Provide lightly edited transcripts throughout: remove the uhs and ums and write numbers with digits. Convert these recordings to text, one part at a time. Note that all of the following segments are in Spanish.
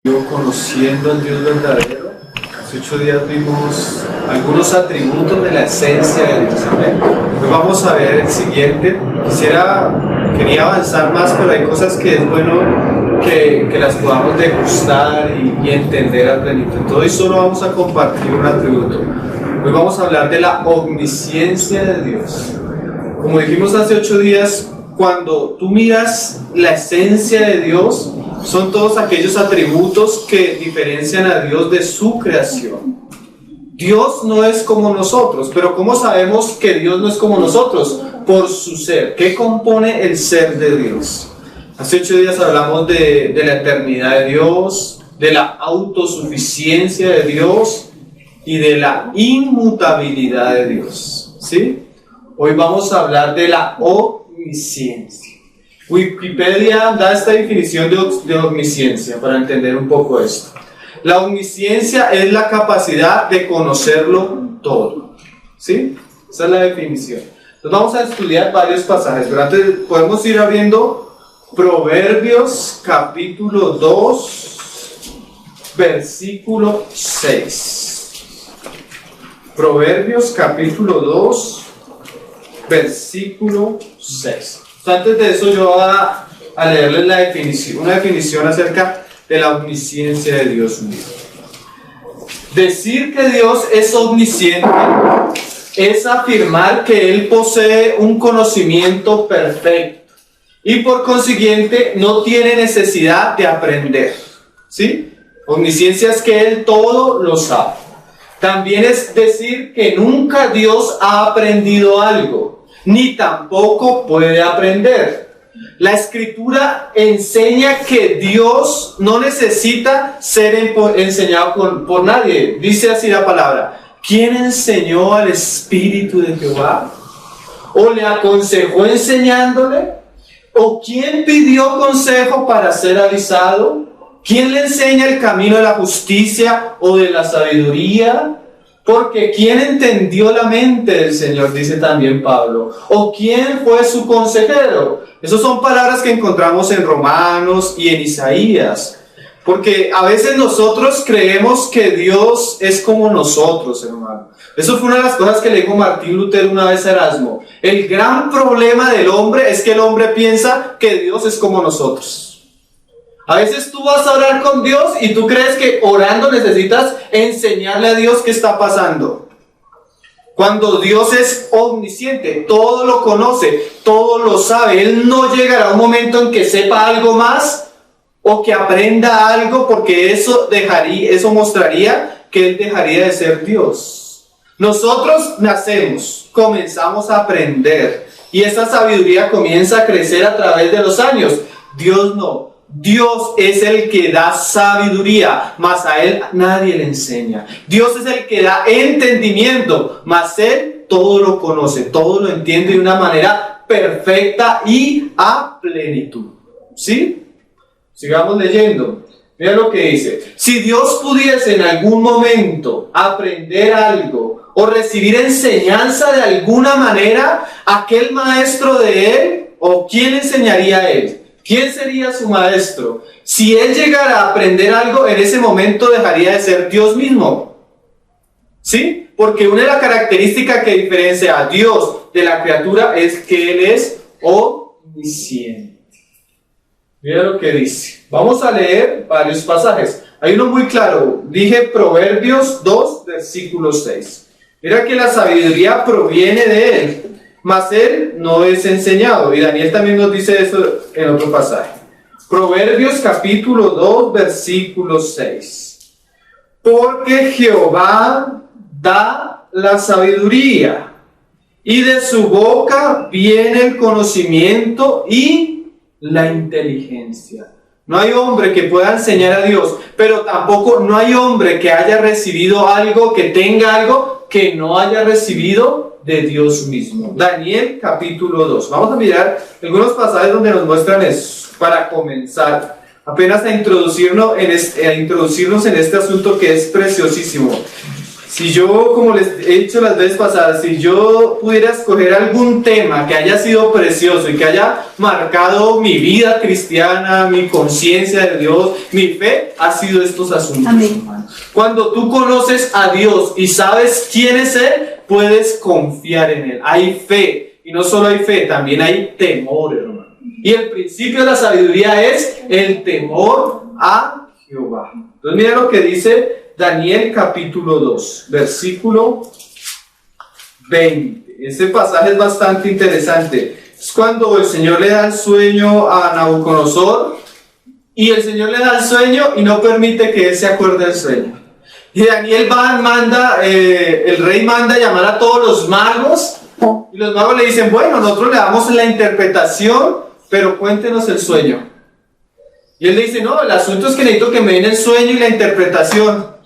Conociendo al Dios verdadero. Hace 8 días vimos algunos atributos de la esencia de Dios. Amén. Hoy vamos a ver el siguiente. Quería avanzar más, pero hay cosas que es bueno que las podamos degustar y entender a plenitud. Entonces hoy solo vamos a compartir un atributo. Hoy vamos a hablar de la omnisciencia de Dios. Como dijimos hace 8 días, cuando tú miras la esencia de Dios, son todos aquellos atributos que diferencian a Dios de su creación. Dios no es como nosotros, pero ¿cómo sabemos que Dios no es como nosotros? Por su ser. ¿Qué compone el ser de Dios? Hace 8 días hablamos de la eternidad de Dios, de la autosuficiencia de Dios y de la inmutabilidad de Dios. ¿Sí? Hoy vamos a hablar de la omnisciencia. Wikipedia da esta definición de omnisciencia para entender un poco esto. La omnisciencia es la capacidad de conocerlo todo. ¿Sí? Esa es la definición. Entonces vamos a estudiar varios pasajes, pero antes podemos ir abriendo Proverbios capítulo 2, versículo 6. Proverbios capítulo 2, versículo 6. Antes de eso yo voy a leerles la definición, una definición acerca de la omnisciencia de Dios mismo. Decir que Dios es omnisciente es afirmar que Él posee un conocimiento perfecto y por consiguiente no tiene necesidad de aprender. ¿Sí? Omnisciencia es que Él todo lo sabe. También es decir que nunca Dios ha aprendido algo, ni tampoco puede aprender. La Escritura enseña que Dios no necesita ser enseñado por nadie. Dice así la palabra: ¿quién enseñó al Espíritu de Jehová? ¿O le aconsejó enseñándole? ¿O quién pidió consejo para ser avisado? ¿Quién le enseña el camino de la justicia o de la sabiduría? Porque ¿quién entendió la mente del Señor? Dice también Pablo. ¿O quién fue su consejero? Esas son palabras que encontramos en Romanos y en Isaías. Porque a veces nosotros creemos que Dios es como nosotros, hermano. Eso fue una de las cosas que le dijo Martín Lutero una vez a Erasmo. El gran problema del hombre es que el hombre piensa que Dios es como nosotros. A veces tú vas a orar con Dios y tú crees que orando necesitas enseñarle a Dios qué está pasando. Cuando Dios es omnisciente, todo lo conoce, todo lo sabe. Él no llegará a un momento en que sepa algo más o que aprenda algo, porque eso mostraría que Él dejaría de ser Dios. Nosotros nacemos, comenzamos a aprender y esa sabiduría comienza a crecer a través de los años. Dios no. Dios es el que da sabiduría, mas a Él nadie le enseña. Dios es el que da entendimiento, mas Él todo lo conoce, todo lo entiende de una manera perfecta y a plenitud. ¿Sí? Sigamos leyendo. Mira lo que dice. Si Dios pudiese en algún momento aprender algo o recibir enseñanza de alguna manera, aquel maestro de Él, ¿o quién enseñaría a Él? ¿Quién sería su maestro? Si Él llegara a aprender algo, en ese momento dejaría de ser Dios mismo. ¿Sí? Porque una de las características que diferencia a Dios de la criatura es que Él es omnisciente. Mira lo que dice. Vamos a leer varios pasajes. Hay uno muy claro. Dije Proverbios 2, versículo 6. Mira que la sabiduría proviene de Él, mas Él no es enseñado. Y Daniel también nos dice eso en otro pasaje. Proverbios capítulo 2, versículo 6. Porque Jehová da la sabiduría, y de su boca viene el conocimiento y la inteligencia. No hay hombre que pueda enseñar a Dios, pero tampoco no hay hombre que haya recibido algo, que tenga algo que no haya recibido de Dios mismo. Daniel capítulo 2. Vamos a mirar algunos pasajes donde nos muestran eso, para comenzar apenas a introducirnos en este asunto que es preciosísimo. Si yo, como les he dicho las veces pasadas, si yo pudiera escoger algún tema que haya sido precioso y que haya marcado mi vida cristiana, mi conciencia de Dios, mi fe, ha sido estos asuntos. Amén. Cuando tú conoces a Dios y sabes quién es Él, puedes confiar en Él. Hay fe, y no solo hay fe, también hay temor, hermano. Y el principio de la sabiduría es el temor a Jehová. Entonces mira lo que dice Daniel capítulo 2, versículo 20. Este pasaje es bastante interesante. Es cuando el Señor le da el sueño a Nabucodonosor y el Señor le da el sueño y no permite que él se acuerde del sueño. Y Daniel el rey manda llamar a todos los magos y los magos le dicen, bueno, nosotros le damos la interpretación, pero cuéntenos el sueño. Y él le dice, no, el asunto es que necesito que me den el sueño y la interpretación.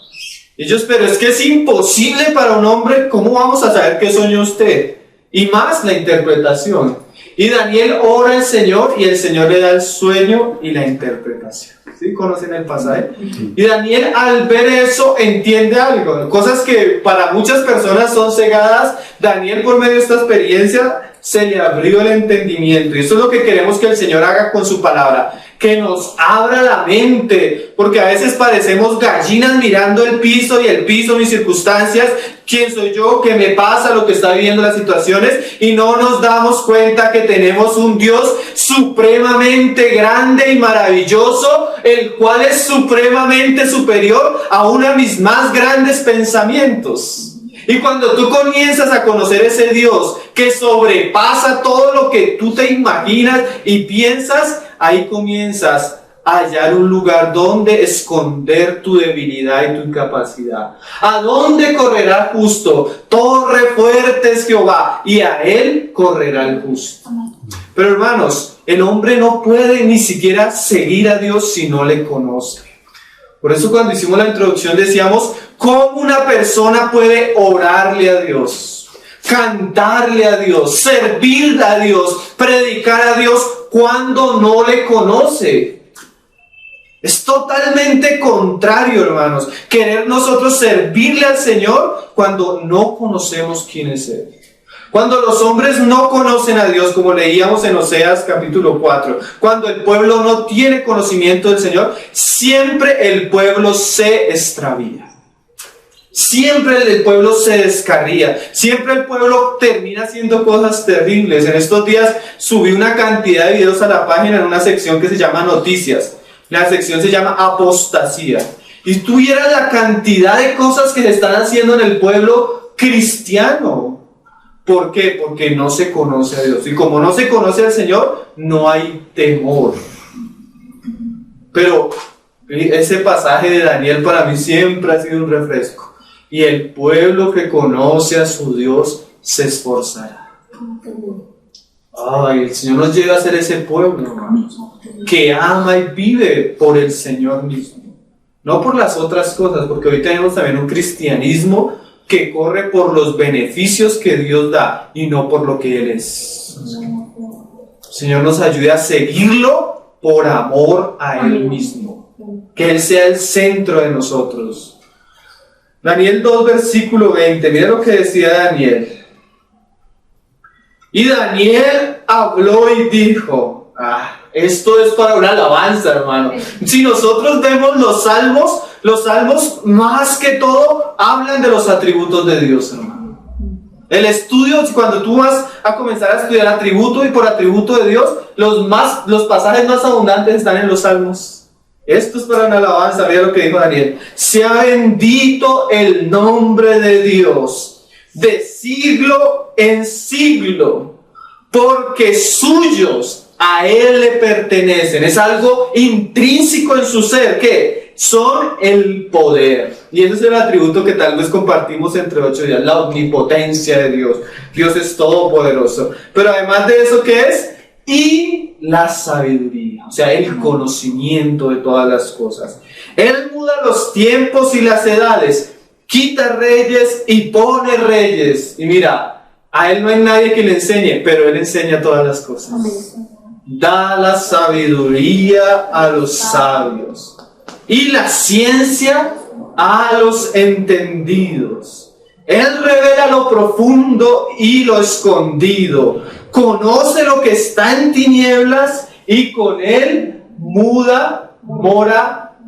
Ellos, pero es que es imposible para un hombre, ¿cómo vamos a saber qué soñó usted? Y más la interpretación. Y Daniel ora al Señor y el Señor le da el sueño y la interpretación. ¿Sí? ¿Conocen el pasaje? Y Daniel al ver eso entiende algo. Cosas que para muchas personas son cegadas. Daniel por medio de esta experiencia se le abrió el entendimiento. Y eso es lo que queremos que el Señor haga con su palabra. Que nos abra la mente, porque a veces parecemos gallinas mirando el piso y el piso, mis circunstancias, quién soy yo, qué me pasa, lo que está viviendo las situaciones, y no nos damos cuenta que tenemos un Dios supremamente grande y maravilloso, el cual es supremamente superior aún a mis más grandes pensamientos. Y cuando tú comienzas a conocer ese Dios que sobrepasa todo lo que tú te imaginas y piensas, ahí comienzas a hallar un lugar donde esconder tu debilidad y tu incapacidad. ¿A dónde correrá el justo? Torre fuerte es Jehová, y a él correrá el justo. Pero hermanos, el hombre no puede ni siquiera seguir a Dios si no le conoce. Por eso cuando hicimos la introducción decíamos, ¿cómo una persona puede orarle a Dios, cantarle a Dios, servirle a Dios, predicar a Dios cuando no le conoce? Es totalmente contrario, hermanos, querer nosotros servirle al Señor cuando no conocemos quién es Él. Cuando los hombres no conocen a Dios, como leíamos en Oseas capítulo 4, cuando el pueblo no tiene conocimiento del Señor, siempre el pueblo se extravía. Siempre el pueblo se descarría. Siempre el pueblo termina haciendo cosas terribles. En estos días subí una cantidad de videos a la página en una sección que se llama Noticias. La sección se llama Apostasía. Y tú vieras la cantidad de cosas que se están haciendo en el pueblo cristiano. ¿Por qué? Porque no se conoce a Dios. Y como no se conoce al Señor, no hay temor. Pero ese pasaje de Daniel para mí siempre ha sido un refresco. Y el pueblo que conoce a su Dios se esforzará. Ay, el Señor nos lleva a ser ese pueblo, hermanos, que ama y vive por el Señor mismo. No por las otras cosas, porque hoy tenemos también un cristianismo que corre por los beneficios que Dios da y no por lo que Él es. El Señor nos ayude a seguirlo por amor a Él mismo. Que Él sea el centro de nosotros. Daniel 2, versículo 20. Mira lo que decía Daniel. Y Daniel habló y dijo, esto es para una alabanza, hermano. Si nosotros vemos los salmos más que todo hablan de los atributos de Dios, hermano. El estudio, cuando tú vas a comenzar a estudiar atributo y por atributo de Dios, los pasajes más abundantes están en los salmos. Esto es para una alabanza. Mira lo que dijo Daniel. Sea bendito el nombre de Dios de siglo en siglo, porque suyos a Él le pertenecen. Es algo intrínseco en su ser, que son el poder. Y ese es el atributo que tal vez compartimos entre 8 días, la omnipotencia de Dios. Dios es todopoderoso. Pero además de eso, ¿qué es? Y la sabiduría, o sea, el conocimiento de todas las cosas. Él muda los tiempos y las edades, quita reyes y pone reyes. Y mira, a Él no hay nadie que le enseñe, pero Él enseña todas las cosas. Da la sabiduría a los sabios y la ciencia a los entendidos. Él revela lo profundo y lo escondido. Conoce lo que está en tinieblas y con él mora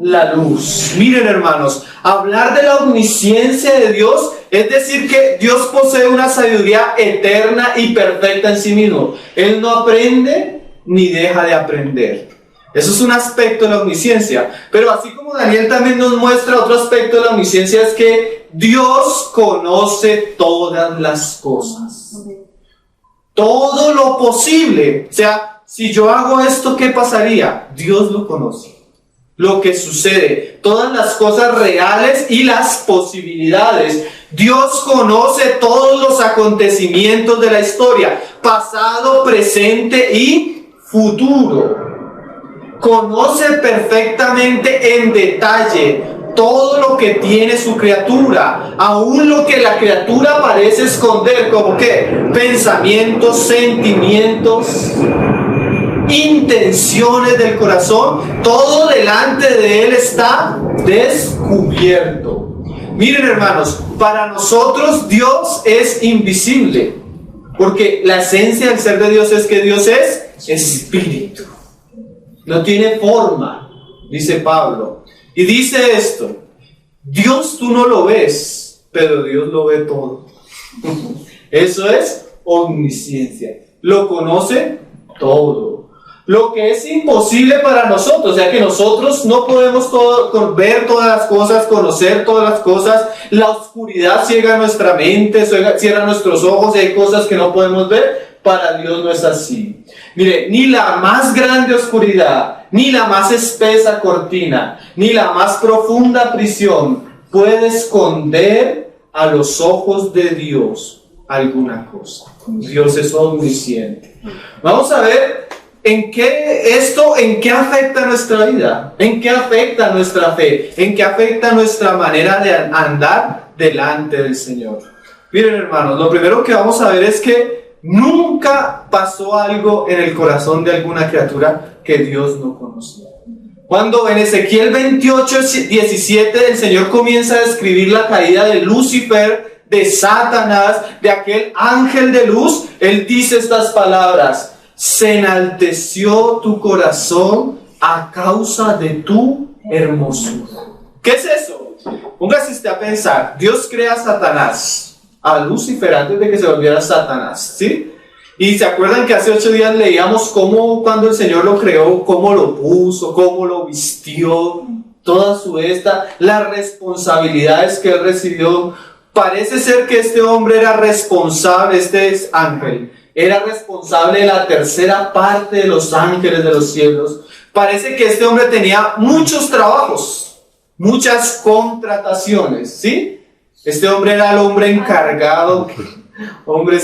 la luz. Miren, hermanos, hablar de la omnisciencia de Dios es decir que Dios posee una sabiduría eterna y perfecta en sí mismo. Él no aprende ni deja de aprender. Eso es un aspecto de la omnisciencia. Pero así como Daniel también nos muestra otro aspecto de la omnisciencia, es que Dios conoce todas las cosas. Todo lo posible. O sea, si yo hago esto, ¿qué pasaría? Dios lo conoce. Lo que sucede, todas las cosas reales y las posibilidades. Dios conoce todos los acontecimientos de la historia, pasado, presente y futuro. Conoce perfectamente en detalle todo lo que tiene su criatura, aún lo que la criatura parece esconder, como que pensamientos, sentimientos, intenciones del corazón, todo delante de Él está descubierto. Miren, hermanos, para nosotros Dios es invisible, porque la esencia del ser de Dios es que Dios es espíritu. No tiene forma, dice Pablo. Y dice esto: Dios tú no lo ves, pero Dios lo ve todo. Eso es omnisciencia. Lo conoce todo. Lo que es imposible para nosotros, o sea que nosotros no podemos ver todas las cosas, conocer todas las cosas. La oscuridad ciega nuestra mente, cierra nuestros ojos y hay cosas que no podemos ver. Para Dios no es así. Mire, ni la más grande oscuridad, ni la más espesa cortina, ni la más profunda prisión puede esconder a los ojos de Dios alguna cosa. Dios es omnisciente. Vamos a ver en qué afecta nuestra vida, en qué afecta nuestra fe, en qué afecta nuestra manera de andar delante del Señor. Miren, hermanos, lo primero que vamos a ver es que nunca pasó algo en el corazón de alguna criatura que Dios no conocía. Cuando en Ezequiel 28:17 el Señor comienza a describir la caída de Lucifer, de Satanás, de aquel ángel de luz, Él dice estas palabras: se enalteció tu corazón a causa de tu hermosura. ¿Qué es eso? Póngase usted a pensar. Dios crea a Satanás, a Lucifer, antes de que se volviera Satanás, ¿sí? Y se acuerdan que hace 8 días leíamos cómo cuando el Señor lo creó, cómo lo puso, cómo lo vistió, toda su las responsabilidades que él recibió. Parece ser que este hombre era responsable, este ángel, era responsable de la tercera parte de los ángeles de los cielos. Parece que este hombre tenía muchos trabajos, muchas contrataciones, ¿sí? Este hombre era el hombre encargado,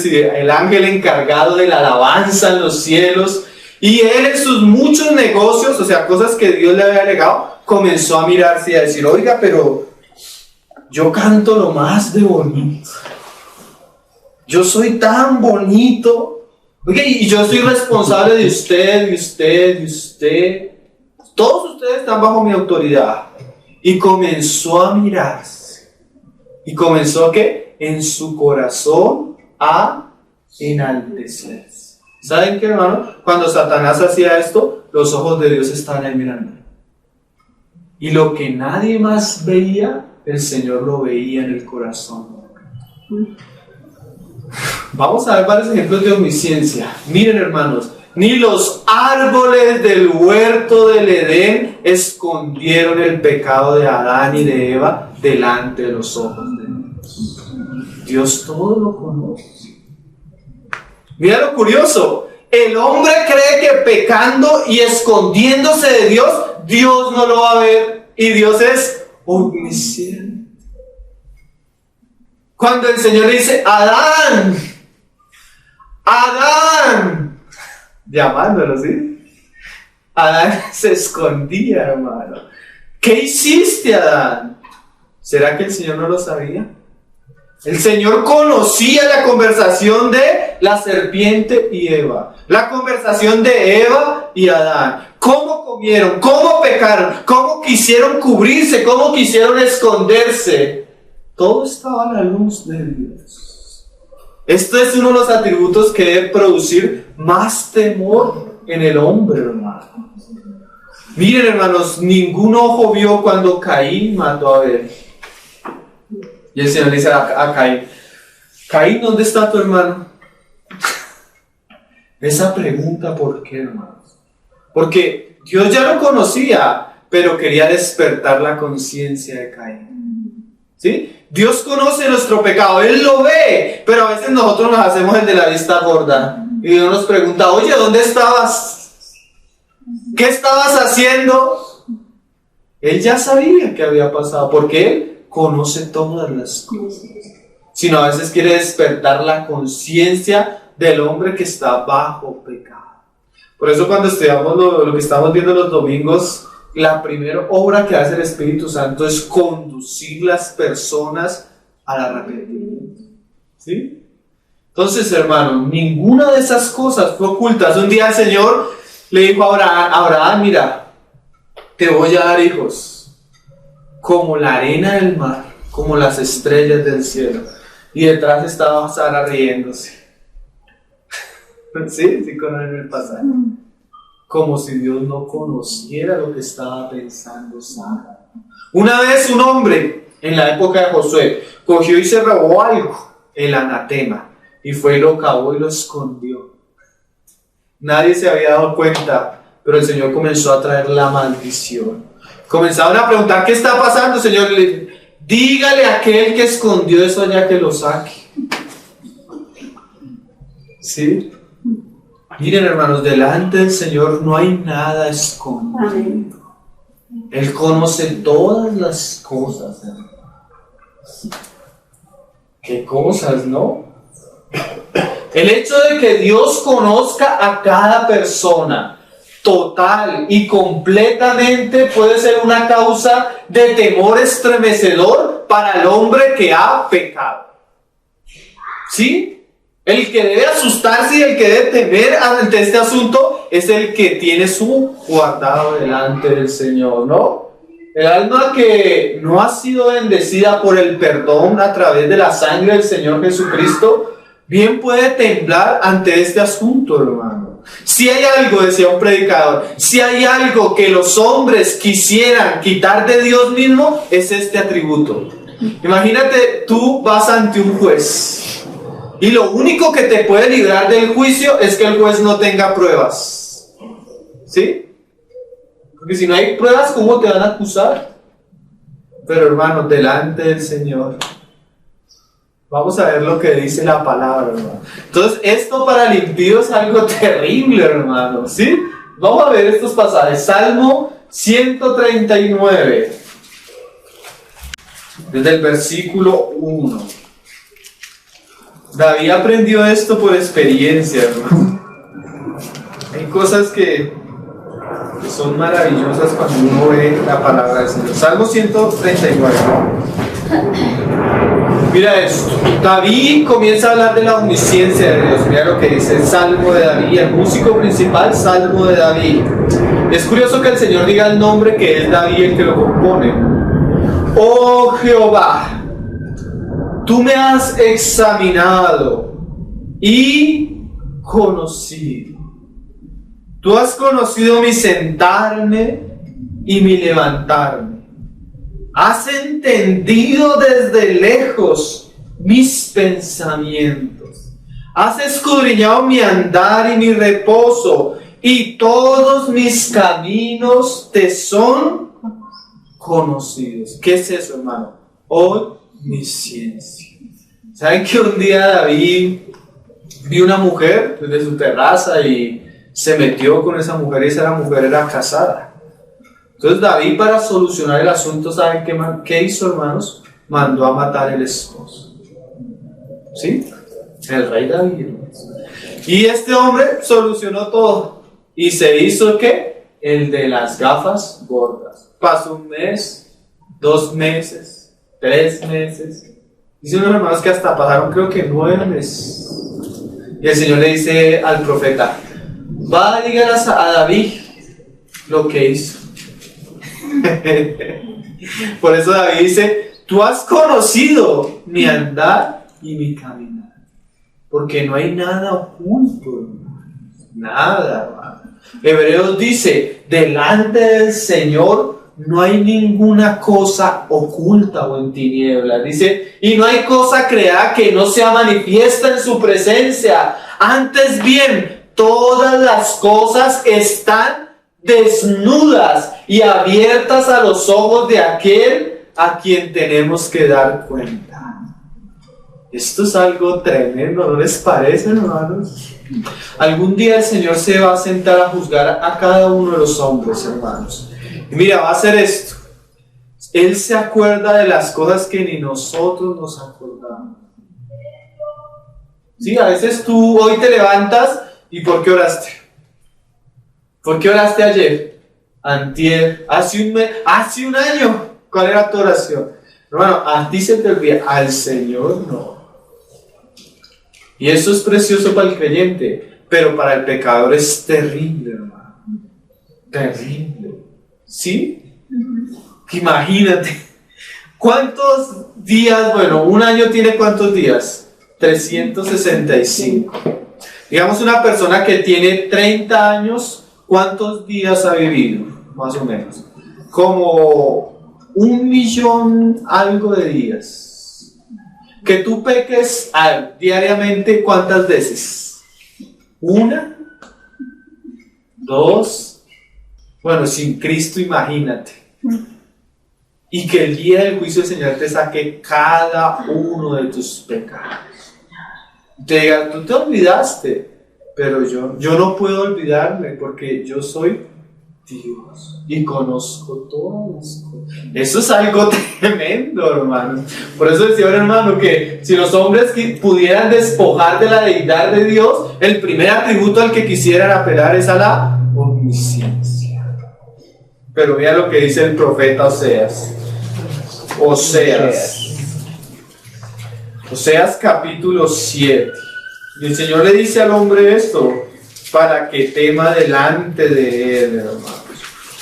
el ángel encargado de la alabanza en los cielos. Y él en sus muchos negocios, o sea, cosas que Dios le había legado, comenzó a mirarse y a decir: oiga, pero yo canto lo más de bonito. Yo soy tan bonito. Oiga, y yo soy responsable de usted, de usted, de usted. Todos ustedes están bajo mi autoridad. Y comenzó a mirarse. Y comenzó ¿qué? En su corazón a enaltecerse. ¿Saben qué, hermano? Cuando Satanás hacía esto, los ojos de Dios estaban ahí mirando. Y lo que nadie más veía, el Señor lo veía en el corazón. Vamos a ver varios ejemplos de omnisciencia. Miren, hermanos, ni los árboles del huerto del Edén escondieron el pecado de Adán y de Eva delante de los ojos de Dios. Dios todo lo conoce. Mira lo curioso. El hombre cree que pecando y escondiéndose de Dios, Dios no lo va a ver. Y Dios es omnisciente. Cuando el Señor le dice: Adán, Adán, llamándolo, ¿sí? Adán se escondía, hermano. ¿Qué hiciste, Adán? ¿Será que el Señor no lo sabía? El Señor conocía la conversación de la serpiente y Eva, la conversación de Eva y Adán. Cómo comieron, cómo pecaron, cómo quisieron cubrirse, cómo quisieron esconderse. Todo estaba a la luz de Dios. Esto es uno de los atributos que debe producir más temor en el hombre, hermano. Miren, hermanos, ningún ojo vio cuando Caín mató a Abel. Y el Señor le dice a Caín: Caín, ¿dónde está tu hermano? Esa pregunta, ¿por qué, hermanos? Porque Dios ya lo conocía, pero quería despertar la conciencia de Caín. ¿Sí? Dios conoce nuestro pecado, Él lo ve, pero a veces nosotros nos hacemos el de la vista gorda. Y Dios nos pregunta: oye, ¿dónde estabas? ¿Qué estabas haciendo? Él ya sabía qué había pasado, porque Él conoce todas las cosas. Sino a veces quiere despertar la conciencia del hombre que está bajo pecado. Por eso cuando estudiamos lo que estamos viendo los domingos, la primera obra que hace el Espíritu Santo es conducir las personas al arrepentimiento. ¿Sí? Entonces, hermano, ninguna de esas cosas fue oculta. Hace un día el Señor le dijo a Abraham: mira, te voy a dar hijos como la arena del mar, como las estrellas del cielo. Y detrás estaba Sara riéndose. Sí, conocen el pasaje. Como si Dios no conociera lo que estaba pensando Sara. Una vez un hombre, en la época de Josué, cogió y se robó algo, el anatema, y fue y lo cavó y lo escondió. Nadie se había dado cuenta, pero el Señor comenzó a traer la maldición. Comenzaron a preguntar: ¿qué está pasando, Señor? Dígale a aquel que escondió eso allá que lo saque. ¿Sí? Miren, hermanos, delante del Señor no hay nada escondido. Él conoce todas las cosas, hermanos. ¿Qué cosas, no? El hecho de que Dios conozca a cada persona total y completamente puede ser una causa de temor estremecedor para el hombre que ha pecado. ¿Sí? El que debe asustarse y el que debe temer ante este asunto es el que tiene su guardado delante del Señor, ¿no? El alma que no ha sido bendecida por el perdón a través de la sangre del Señor Jesucristo, bien puede temblar ante este asunto, hermano. Si hay algo, decía un predicador, si hay algo que los hombres quisieran quitar de Dios mismo, es este atributo. Imagínate, tú vas ante un juez y lo único que te puede librar del juicio es que el juez no tenga pruebas. ¿Sí? Porque si no hay pruebas, ¿cómo te van a acusar? Pero, hermano, delante del Señor, vamos a ver lo que dice la palabra, hermano. Entonces, esto para el impío es algo terrible, hermano, ¿sí? Vamos a ver estos pasajes. Salmo 139, desde el versículo 1. David aprendió esto por experiencia, hermano. Hay cosas que son maravillosas cuando uno ve la palabra del Señor. Salmo 139. Mira esto. David comienza a hablar de la omnisciencia de Dios. Mira lo que dice el Salmo de David, el músico principal, Salmo de David. Es curioso que el Señor diga el nombre, que es David el que lo compone. Oh Jehová, tú me has examinado y conocido. Tú has conocido mi sentarme y mi levantarme. Has entendido desde lejos mis pensamientos. Has escudriñado mi andar y mi reposo, y todos mis caminos te son conocidos. ¿Qué es eso, hermano? Omnisciencia. ¿Saben que un día David vio una mujer desde su terraza y se metió con esa mujer, y esa mujer era casada? Entonces David, para solucionar el asunto, ¿saben qué hizo, hermanos? Mandó a matar el esposo. ¿Sí? El rey David. Y este hombre solucionó todo. ¿Y se hizo qué? El de las gafas gordas. Pasó un mes, 2 meses, 3 meses, Dice unos hermanos que hasta pasaron creo que 9 meses. Y el Señor le dice al profeta, va a llegar a David lo que hizo. Por eso David dice, tú has conocido mi andar y mi caminar. Porque no hay nada oculto, hermano. Nada, hermano. Hebreos dice, delante del Señor no hay ninguna cosa oculta o en tinieblas. Dice, y no hay cosa creada que no sea manifiesta en su presencia. Antes bien, todas las cosas están desnudas y abiertas a los ojos de aquel a quien tenemos que dar cuenta. Esto es algo tremendo, ¿no les parece, hermanos? Algún día el Señor se va a sentar a juzgar a cada uno de los hombres, hermanos. Y mira, va a hacer esto. Él se acuerda de las cosas que ni nosotros nos acordamos. Sí, a veces tú hoy te levantas y ¿por qué oraste? ¿Por qué oraste ayer? Antier, hace un año. ¿Cuál era tu oración? Hermano, a ti se te olvida, al Señor no. Y eso es precioso para el creyente, pero para el pecador es terrible, hermano. Terrible. ¿Sí? Imagínate. ¿Cuántos días? Bueno, un año tiene ¿cuántos días? 365. Digamos una persona que tiene 30 años, ¿cuántos días ha vivido? Más o menos. Como 1.000.000 algo de días. Que tú peques diariamente, ¿cuántas veces? 1, 2, bueno, sin Cristo imagínate. Y que el día del juicio del Señor te saque cada uno de tus pecados. Te diga, tú te olvidaste, pero yo no puedo olvidarme porque yo soy Dios y conozco todas las cosas. Eso es algo tremendo, hermano. Por eso decía un hermano que si los hombres pudieran despojar de la deidad de Dios, el primer atributo al que quisieran apelar es a la omnisciencia. Pero vea lo que dice el profeta Oseas. Oseas capítulo 7. Y el Señor le dice al hombre esto para que tema delante de él, hermanos.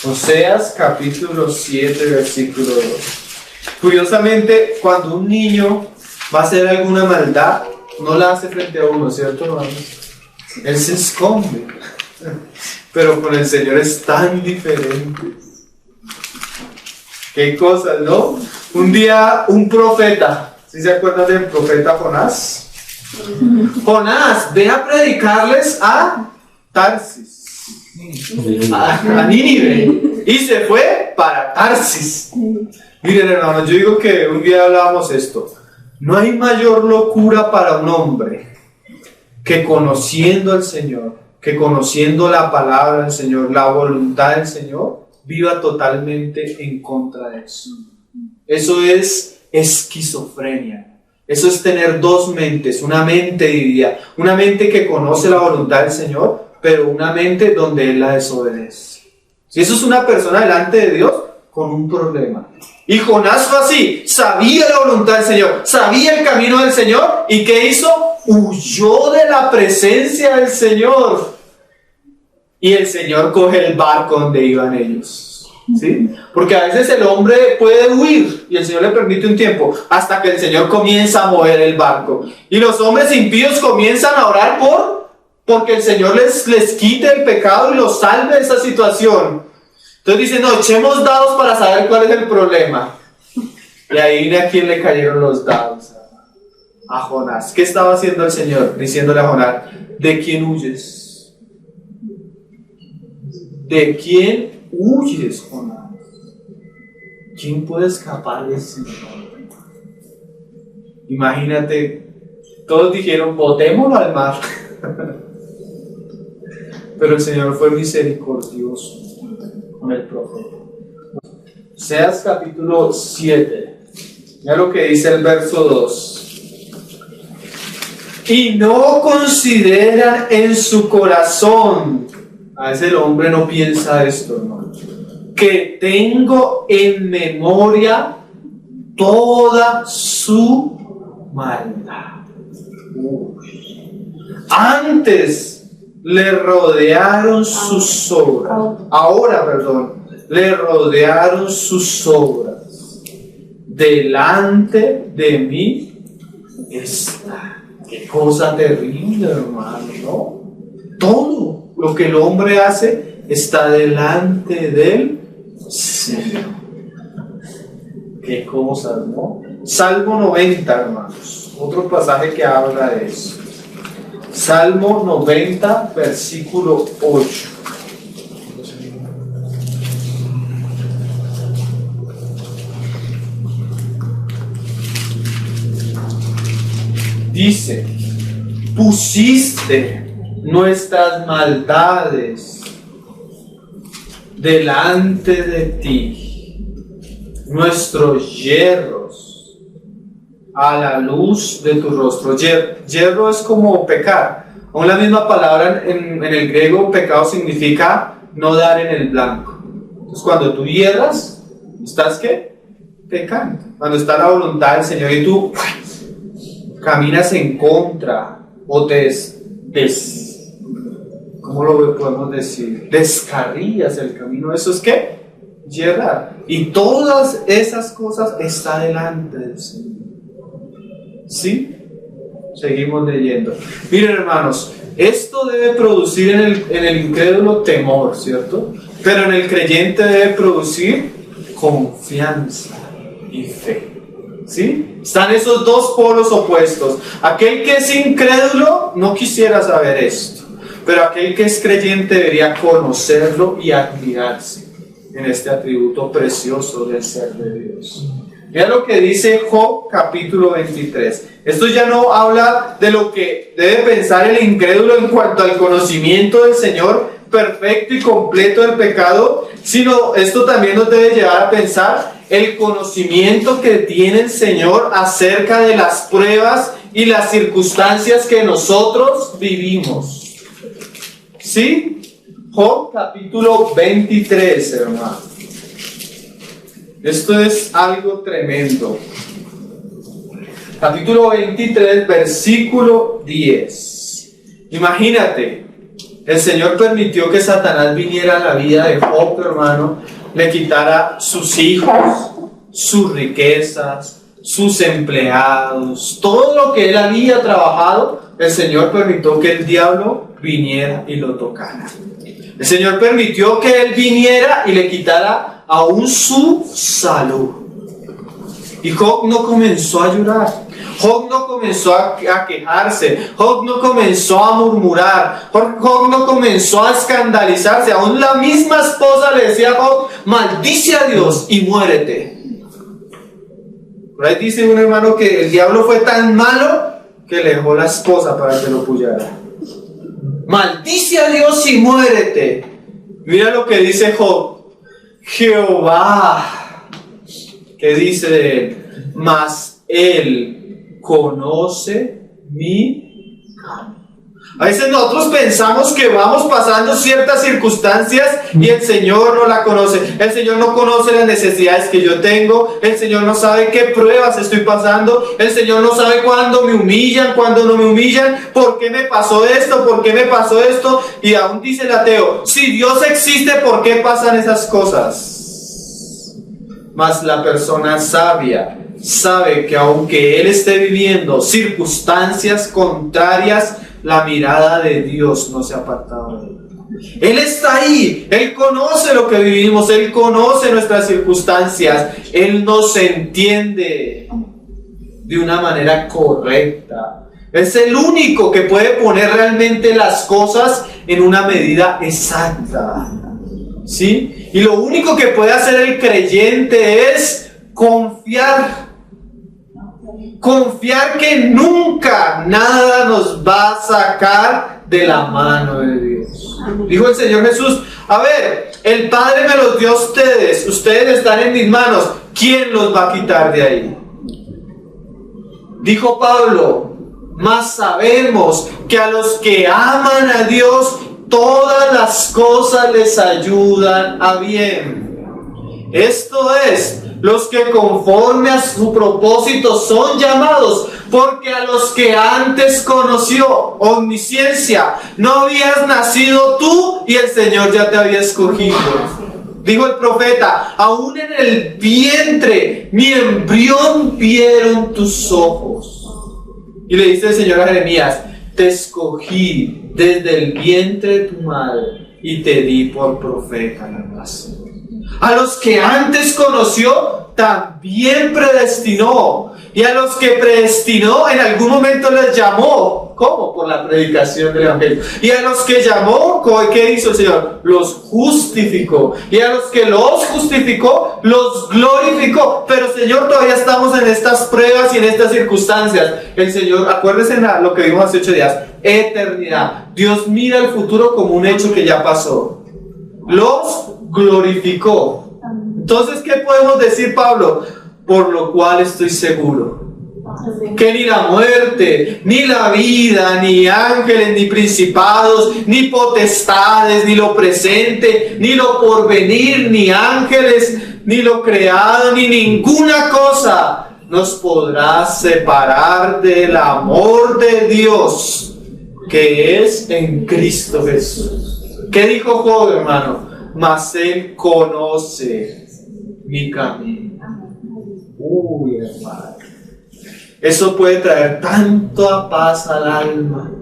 Oseas capítulo 7, versículo 2. Curiosamente, cuando un niño va a hacer alguna maldad, no la hace frente a uno, ¿cierto, hermanos? Él se esconde. Pero con el Señor es tan diferente. Qué cosas, ¿no? Un día un profeta, ¿sí se acuerdan del profeta Jonás? Jonás, ve a predicarles a Tarsis, a Nínive, y se fue para Tarsis. Miren, hermanos, yo digo que un día hablábamos esto. No hay mayor locura para un hombre que conociendo al Señor, que conociendo la palabra del Señor, la voluntad del Señor, viva totalmente en contra de eso. Eso es esquizofrenia. Eso es tener dos mentes, una mente dividida, una mente que conoce la voluntad del Señor, pero una mente donde Él la desobedece. Si eso es una persona delante de Dios, con un problema. Y Jonás fue así, sabía la voluntad del Señor, sabía el camino del Señor, ¿y qué hizo? Huyó de la presencia del Señor. Y el Señor coge el barco donde iban ellos. ¿Sí? Porque a veces el hombre puede huir y el Señor le permite un tiempo hasta que el Señor comienza a mover el barco. Y los hombres impíos comienzan a orar porque el Señor les quite el pecado y los salve de esa situación. Entonces dicen, no, echemos dados para saber cuál es el problema. Y ahí a quién le cayeron los dados. A Jonás. ¿Qué estaba haciendo el Señor? Diciéndole a Jonás, ¿de quién huyes? ¿De quién huyes, Jonás? ¿Quién puede escapar de ese Señor? Imagínate, todos dijeron, botémoslo al mar. Pero el Señor fue misericordioso con el profeta. Oseas capítulo 7. Mira lo que dice el verso 2. Y no considera en su corazón. A veces el hombre no piensa esto, hermano. Que tengo en memoria toda su maldad. Antes le rodearon sus obras. Ahora, le rodearon sus obras. Delante de mí está. Qué cosa terrible, hermano, ¿no? Todo lo que el hombre hace está delante del Señor. Qué cosas, ¿no? Salmo 90, hermanos. Otro pasaje que habla de eso. Salmo 90, versículo 8. Dice: pusiste nuestras maldades delante de ti, nuestros yerros a la luz de tu rostro. Yerro es como pecar. Aún la misma palabra en el griego, pecado significa no dar en el blanco. Entonces cuando tú yerras, ¿estás qué? Pecando. Cuando está la voluntad del Señor y tú caminas en contra o ¿cómo lo podemos decir? Descarrías el camino. ¿Eso es qué? Yerrar. Y todas esas cosas está delante del Señor. ¿Sí? Seguimos leyendo. Miren, hermanos, esto debe producir en el incrédulo temor, ¿cierto? Pero en el creyente debe producir confianza y fe. ¿Sí? Están esos dos polos opuestos. Aquel que es incrédulo no quisiera saber esto, pero aquel que es creyente debería conocerlo y admirarse en este atributo precioso del ser de Dios. Mira lo que dice Job capítulo 23. Esto ya no habla de lo que debe pensar el incrédulo en cuanto al conocimiento del Señor perfecto y completo del pecado, sino esto también nos debe llevar a pensar el conocimiento que tiene el Señor acerca de las pruebas y las circunstancias que nosotros vivimos. ¿Sí? Job capítulo 23, hermano. Esto es algo tremendo. Capítulo 23, versículo 10. Imagínate, el Señor permitió que Satanás viniera a la vida de Job, hermano, le quitara sus hijos, sus riquezas, sus empleados, todo lo que él había trabajado. El Señor permitió que el diablo viniera y lo tocara. El Señor permitió que él viniera y le quitara aún su salud. Y Job no comenzó a llorar. Job no comenzó a quejarse. Job no comenzó a murmurar. Job no comenzó a escandalizarse. Aún la misma esposa le decía a Job: maldice a Dios y muérete. Por ahí dice un hermano que el diablo fue tan malo que le dejó la esposa para que lo puyara. Maldice a Dios y muérete. Mira lo que dice Job. Jehová, ¿qué dice de él? Mas él conoce mi camino. A veces nosotros pensamos que vamos pasando ciertas circunstancias y el Señor no la conoce. El Señor no conoce las necesidades que yo tengo. El Señor no sabe qué pruebas estoy pasando. El Señor no sabe cuándo me humillan, cuándo no me humillan. ¿Por qué me pasó esto? ¿Por qué me pasó esto? Y aún dice el ateo: si Dios existe, ¿por qué pasan esas cosas? Mas la persona sabia sabe que aunque él esté viviendo circunstancias contrarias, la mirada de Dios no se ha apartado de él. Él está ahí, Él conoce lo que vivimos, Él conoce nuestras circunstancias, Él nos entiende de una manera correcta. Es el único que puede poner realmente las cosas en una medida exacta. ¿Sí? Y lo único que puede hacer el creyente es confiar. Confiar que nunca nada nos va a sacar de la mano de Dios. Dijo el Señor Jesús: a ver, el Padre me los dio a ustedes, ustedes están en mis manos, ¿quién los va a quitar de ahí? Dijo Pablo: mas sabemos que a los que aman a Dios, todas las cosas les ayudan a bien. Esto es, los que conforme a su propósito son llamados, porque a los que antes conoció, omnisciencia, no habías nacido tú y el Señor ya te había escogido. Dijo el profeta, aún en el vientre, mi embrión vieron tus ojos. Y le dice el Señor a Jeremías, te escogí desde el vientre de tu madre y te di por profeta a la nación. A los que antes conoció, también predestinó. Y a los que predestinó, en algún momento les llamó. ¿Cómo? Por la predicación del Evangelio. Y a los que llamó, ¿qué hizo el Señor? Los justificó. Y a los que los justificó, los glorificó. Pero Señor, todavía estamos en estas pruebas y en estas circunstancias. El Señor, acuérdense lo que vimos hace 8 días. Eternidad. Dios mira el futuro como un hecho que ya pasó. Los glorificó. Entonces, ¿qué podemos decir, Pablo? Por lo cual estoy seguro que ni la muerte, ni la vida, ni ángeles, ni principados, ni potestades, ni lo presente, ni lo porvenir, ni ángeles, ni lo creado, ni ninguna cosa nos podrá separar del amor de Dios que es en Cristo Jesús. ¿Qué dijo Job, hermano? Mas Él conoce mi camino. Uy, hermano. Eso puede traer tanta paz al alma.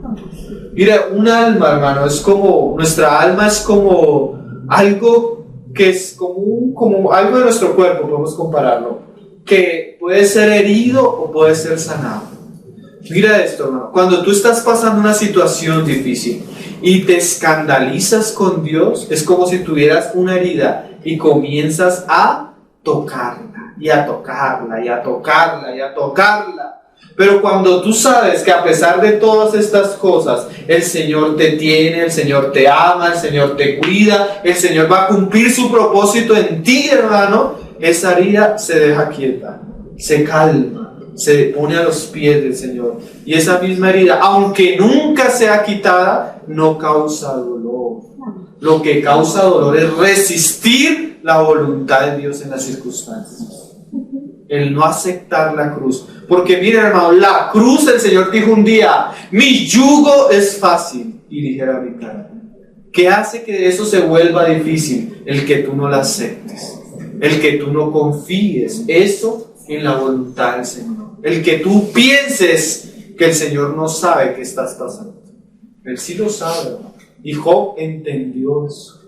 Mira, un alma, hermano, es como, nuestra alma es como algo que es como algo de nuestro cuerpo, podemos compararlo, que puede ser herido o puede ser sanado. Mira esto, hermano, cuando tú estás pasando una situación difícil y te escandalizas con Dios, es como si tuvieras una herida y comienzas a tocarla, y a tocarla, y a tocarla, y a tocarla. Pero cuando tú sabes que a pesar de todas estas cosas, el Señor te tiene, el Señor te ama, el Señor te cuida, el Señor va a cumplir su propósito en ti, hermano, esa herida se deja quieta, se calma, se pone a los pies del Señor. Y esa misma herida, aunque nunca sea quitada, no causa dolor. Lo que causa dolor es resistir la voluntad de Dios en las circunstancias. El no aceptar la cruz. Porque miren, hermano, la cruz, el Señor dijo un día, mi yugo es fácil y ligera mi carga. ¿Qué hace que eso se vuelva difícil? El que tú no la aceptes. El que tú no confíes eso en la voluntad del Señor. El que tú pienses que el Señor no sabe qué estás pasando. Él sí lo sabe, hermano. Y Job entendió eso.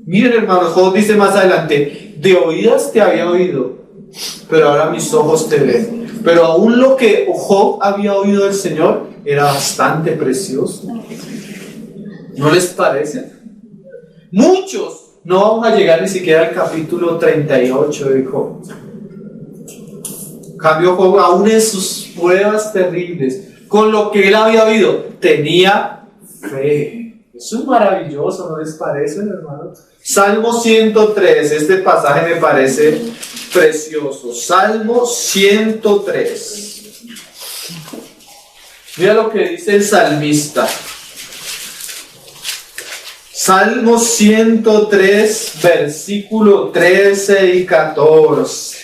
Miren, hermano, Job dice más adelante, de oídas te había oído, pero ahora mis ojos te ven. Pero aún lo que Job había oído del Señor era bastante precioso. ¿No les parece? Muchos no vamos a llegar ni siquiera al capítulo 38 de Job. Cambio Job, aún en sus pruebas terribles, con lo que él había oído, tenía fe. Eso es maravilloso, ¿no les parece, hermano? Salmo 103, este pasaje me parece precioso. Salmo 103. Mira lo que dice el salmista. Salmo 103, versículo 13 y 14.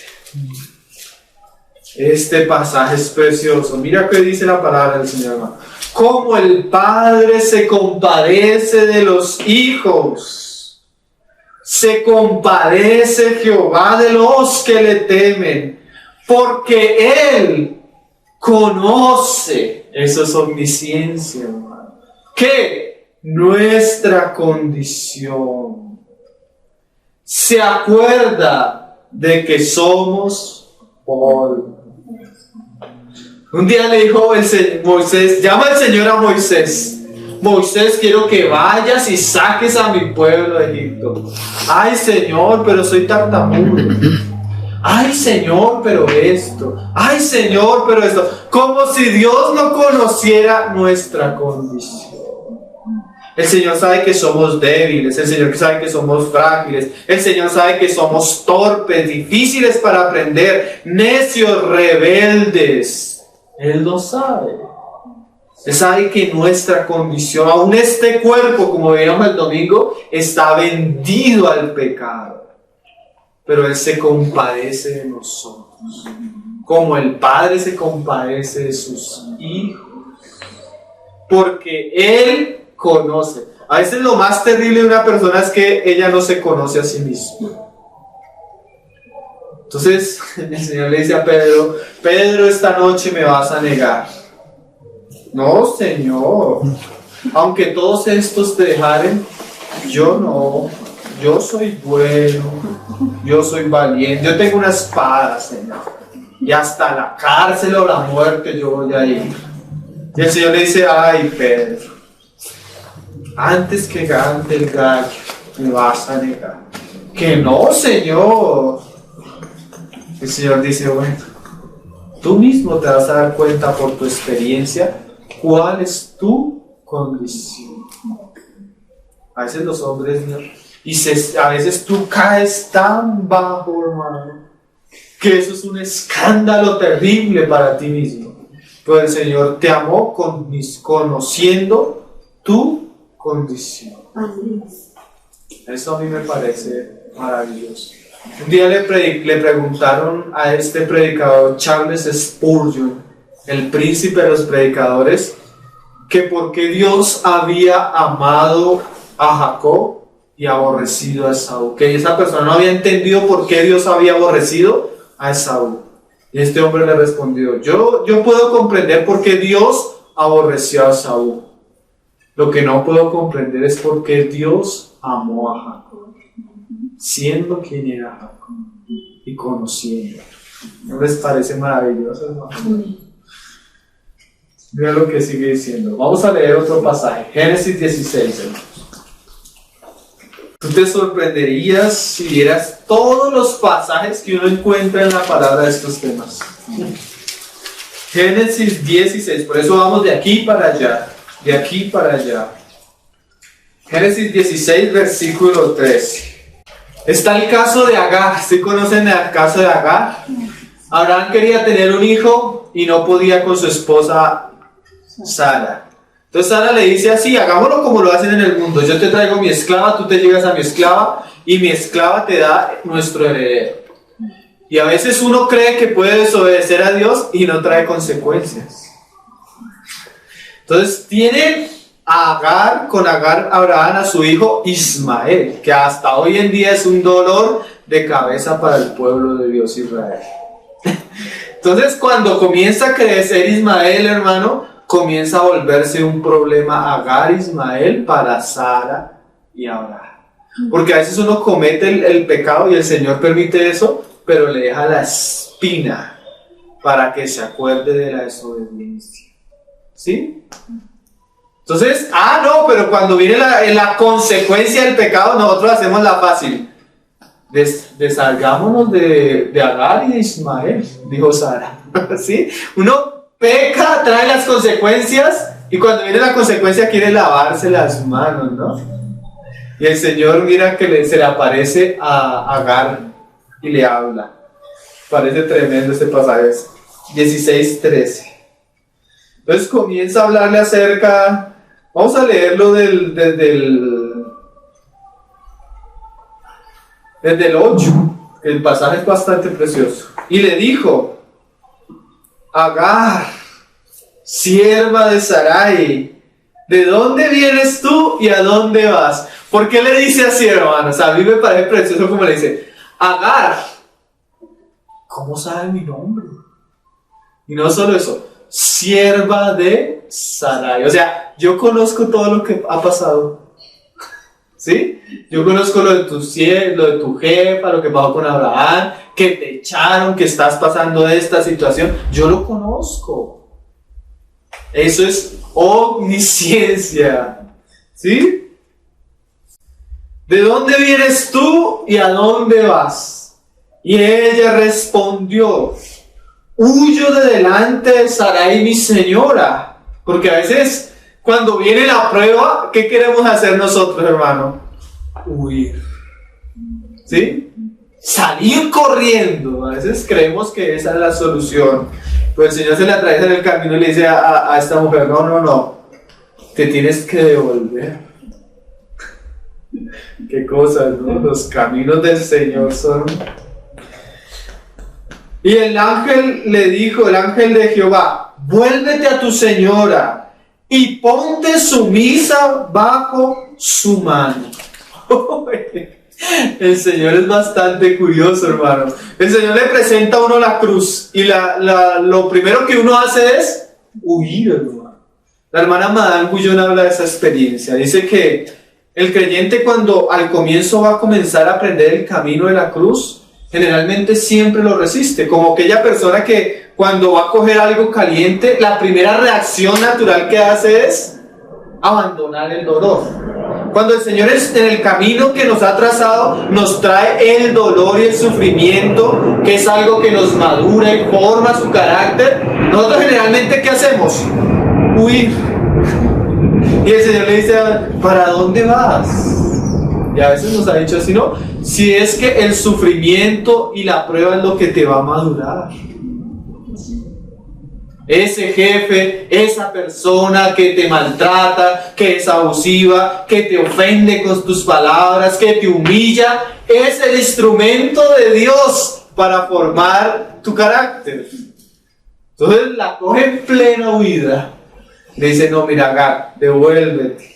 Este pasaje es precioso. Mira qué dice la palabra del Señor, hermano. Como el Padre se compadece de los hijos, se compadece Jehová de los que le temen, porque Él conoce, eso es omnisciencia, hermano, que nuestra condición, se acuerda de que somos polvo. Un día le dijo Moisés, llama al Señor a Moisés. Moisés, quiero que vayas y saques a mi pueblo de Egipto. Ay, Señor, pero soy tartamudo. Ay, Señor, pero esto. Ay, Señor, pero esto. Como si Dios no conociera nuestra condición. El Señor sabe que somos débiles, el Señor sabe que somos frágiles, el Señor sabe que somos torpes, difíciles para aprender, necios, rebeldes. Él lo sabe. Él sabe que nuestra condición, aún este cuerpo, como veíamos el domingo, está vendido al pecado. pero Él se compadece de nosotros, como el Padre se compadece de sus hijos, porque Él conoce. A veces lo más terrible de una persona es que ella no se conoce a sí misma. Entonces el Señor le dice a Pedro: Pedro, esta noche me vas a negar. No, Señor, aunque todos estos te dejaren, yo no. Yo soy bueno, yo soy valiente, yo tengo una espada, Señor, y hasta la cárcel o la muerte yo voy a ir. Y el Señor le dice: ay, Pedro, antes que cante el gallo, me vas a negar. Que no, Señor. El Señor dice: bueno, tú mismo te vas a dar cuenta por tu experiencia cuál es tu condición. A veces los hombres no. A veces tú caes tan bajo, hermano, que eso es un escándalo terrible para ti mismo. Pero el Señor te amó conociendo tu condición. Eso a mí me parece maravilloso. Un día le preguntaron a este predicador Charles Spurgeon, el príncipe de los predicadores, que por qué Dios había amado a Jacob y aborrecido a Esaú, que esa persona no había entendido por qué Dios había aborrecido a Esaú. Y este hombre le respondió: yo puedo comprender por qué Dios aborreció a Esaú. Lo que no puedo comprender es por qué Dios amó a Jacob, siendo quien era Jacob y conociendo. ¿No les parece maravilloso, hermano? Mira lo que sigue diciendo. Vamos a leer otro pasaje, Génesis 16, hermanos. Tú te sorprenderías si vieras todos los pasajes que uno encuentra en la palabra de estos temas. Génesis 16, por eso vamos de aquí para allá, de aquí para allá. Génesis 16, versículo 13. Está el caso de Agar. ¿Sí conocen el caso de Agar? Abraham quería tener un hijo y no podía con su esposa Sara. Entonces Sara le dice así: hagámoslo como lo hacen en el mundo. Yo te traigo mi esclava, tú te llegas a mi esclava y mi esclava te da nuestro heredero. Y a veces uno cree que puede desobedecer a Dios y no trae consecuencias. Entonces tiene con Agar Abraham a su hijo Ismael, que hasta hoy en día es un dolor de cabeza para el pueblo de Dios Israel. Entonces cuando comienza a crecer Ismael, hermano, comienza a volverse un problema Agar Ismael para Sara y Abraham. Porque a veces uno comete el pecado y el Señor permite eso, pero le deja la espina para que se acuerde de la desobediencia. ¿Sí? Entonces, no, pero cuando viene la consecuencia del pecado, nosotros hacemos la fácil. Dessalgámonos de Agar y de Ismael, dijo Sara. ¿Sí? Uno peca, trae las consecuencias, y cuando viene la consecuencia quiere lavarse las manos, ¿no? Y el Señor mira que se le aparece a Agar y le habla. Parece tremendo este pasaje, 16:13. Entonces comienza a hablarle acerca, vamos a leerlo desde el 8, el pasaje es bastante precioso. Y le dijo: Agar, sierva de Sarai, ¿de dónde vienes tú y a dónde vas? ¿Por qué le dice así, hermanos? A mí me parece precioso como le dice: Agar, ¿cómo sabe mi nombre? Y no solo eso, sierva de Sarai. O sea, yo conozco todo lo que ha pasado. ¿Sí? Yo conozco lo de tu jefa, lo que pasó con Abraham, que te echaron, que estás pasando esta situación. Yo lo conozco. Eso es omnisciencia. ¿Sí? ¿De dónde vienes tú y a dónde vas? Y ella respondió: huyo de delante de Sarai, mi señora. Porque a veces, cuando viene la prueba, ¿qué queremos hacer nosotros, hermano? Huir. ¿Sí? Salir corriendo. A veces creemos que esa es la solución. Pero el Señor se le atraviesa en el camino y le dice a esta mujer: no. Te tienes que devolver. Qué cosas, ¿no? Los caminos del Señor son... Y el ángel le dijo, el ángel de Jehová, vuélvete a tu señora y ponte sumisa bajo su mano. El Señor es bastante curioso, hermano. El Señor le presenta a uno la cruz y lo primero que uno hace es huir, hermano. La hermana Madame Guyon habla de esa experiencia. Dice que el creyente cuando al comienzo va a comenzar a aprender el camino de la cruz, generalmente siempre lo resiste, como aquella persona que cuando va a coger algo caliente, la primera reacción natural que hace es abandonar el dolor. Cuando el Señor es en el camino que nos ha trazado, nos trae el dolor y el sufrimiento, que es algo que nos madura y forma su carácter, nosotros generalmente ¿qué hacemos? Huir. Y el Señor le dice, ¿para dónde vas? Y a veces nos ha dicho así, ¿no? Si es que el sufrimiento y la prueba es lo que te va a madurar. Ese jefe, esa persona que te maltrata, que es abusiva, que te ofende con tus palabras, que te humilla, es el instrumento de Dios para formar tu carácter. Entonces la coge en plena huida. Le dice, no, mira, Agar, devuélvete.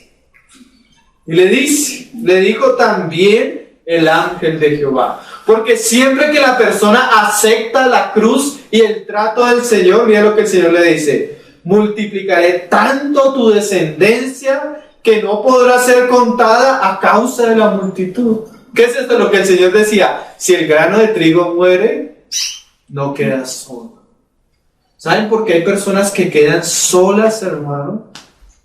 Y le dijo también el ángel de Jehová. Porque siempre que la persona acepta la cruz y el trato del Señor, mira lo que el Señor le dice: multiplicaré tanto tu descendencia que no podrá ser contada a causa de la multitud. ¿Qué es esto? Lo que el Señor decía: si el grano de trigo muere, no queda solo. ¿Saben por qué hay personas que quedan solas, hermano?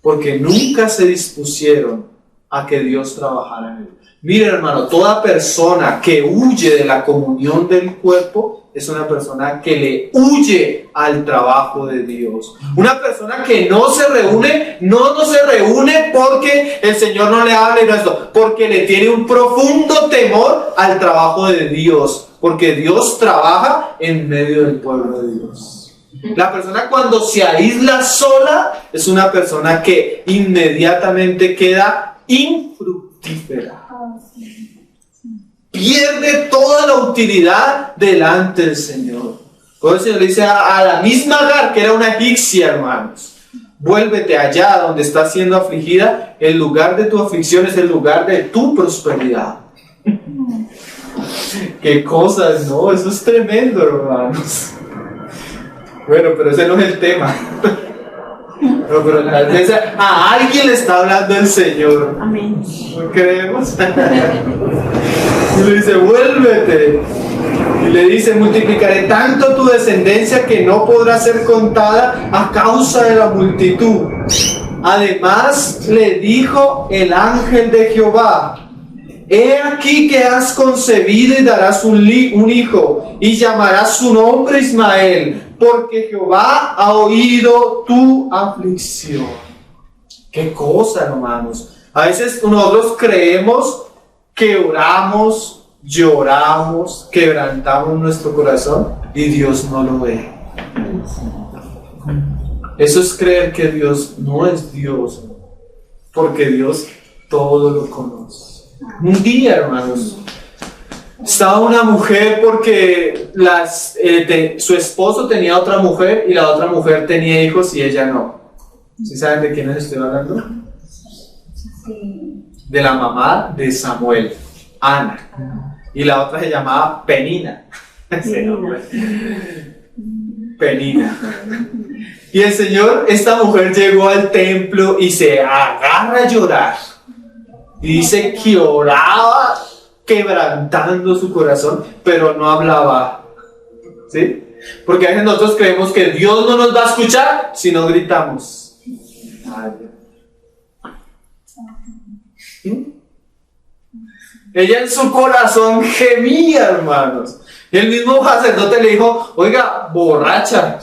Porque nunca se dispusieron a que Dios trabajara en él. Mira, hermano, toda persona que huye de la comunión del cuerpo es una persona que le huye al trabajo de Dios. Una persona que no se reúne, no se reúne porque el Señor no le habla y no esto, porque le tiene un profundo temor al trabajo de Dios, porque Dios trabaja en medio del pueblo de Dios. La persona cuando se aísla sola es una persona que inmediatamente queda infructífera. Pierde toda la utilidad delante del Señor. Por eso el Señor le dice a la misma Agar, que era una egipcia, hermanos: vuélvete allá donde estás siendo afligida. El lugar de tu aflicción es el lugar de tu prosperidad. Qué cosas, ¿no? Eso es tremendo, hermanos. Bueno, pero ese no es el tema. No, pero a alguien le está hablando el Señor. Amén. ¿No creemos? Y le dice: vuélvete. Y le dice: multiplicaré tanto tu descendencia que no podrá ser contada a causa de la multitud. Además le dijo el ángel de Jehová: he aquí que has concebido y darás un hijo, y llamarás su nombre Ismael, porque Jehová ha oído tu aflicción. Qué cosa, hermanos. A veces nosotros creemos que oramos, lloramos, quebrantamos nuestro corazón y Dios no lo ve. Eso es creer que Dios no es Dios, porque Dios todo lo conoce. Un día, hermanos, estaba una mujer porque su esposo tenía otra mujer y la otra mujer tenía hijos y ella no. ¿Sí saben de quién les estoy hablando? Sí. De la mamá de Samuel, Ana. Y la otra se llamaba Penina. Ese nombre. Penina. Y el Señor, esta mujer llegó al templo y se agarra a llorar. Y dice que oraba quebrantando su corazón, pero no hablaba. ¿Sí? Porque a veces nosotros creemos que Dios no nos va a escuchar si no gritamos. ¿Sí? Ella en su corazón gemía, hermanos. Y el mismo sacerdote le dijo: oiga, borracha,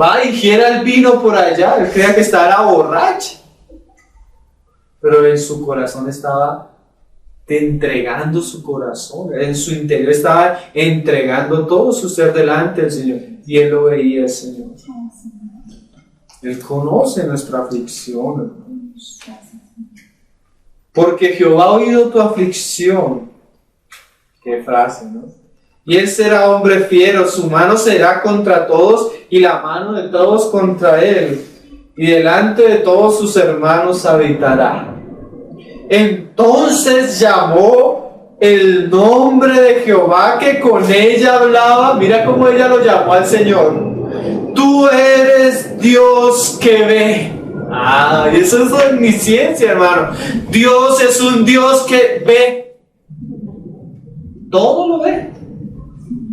va y ingiera el vino por allá. Él creía que estaba borracha, pero en su corazón estaba entregando su corazón, en su interior estaba entregando todo su ser delante del Señor, y él lo veía, el Señor. Él conoce nuestra aflicción, hermanos. Porque Jehová ha oído tu aflicción. Qué frase, ¿no? Y él será hombre fiero, su mano será contra todos y la mano de todos contra él. Y delante de todos sus hermanos habitará. Entonces llamó el nombre de Jehová que con ella hablaba. Mira cómo ella lo llamó al Señor. Tú eres Dios que ve. Y eso es omnisciencia, hermano. Dios es un Dios que ve. Todo lo ve.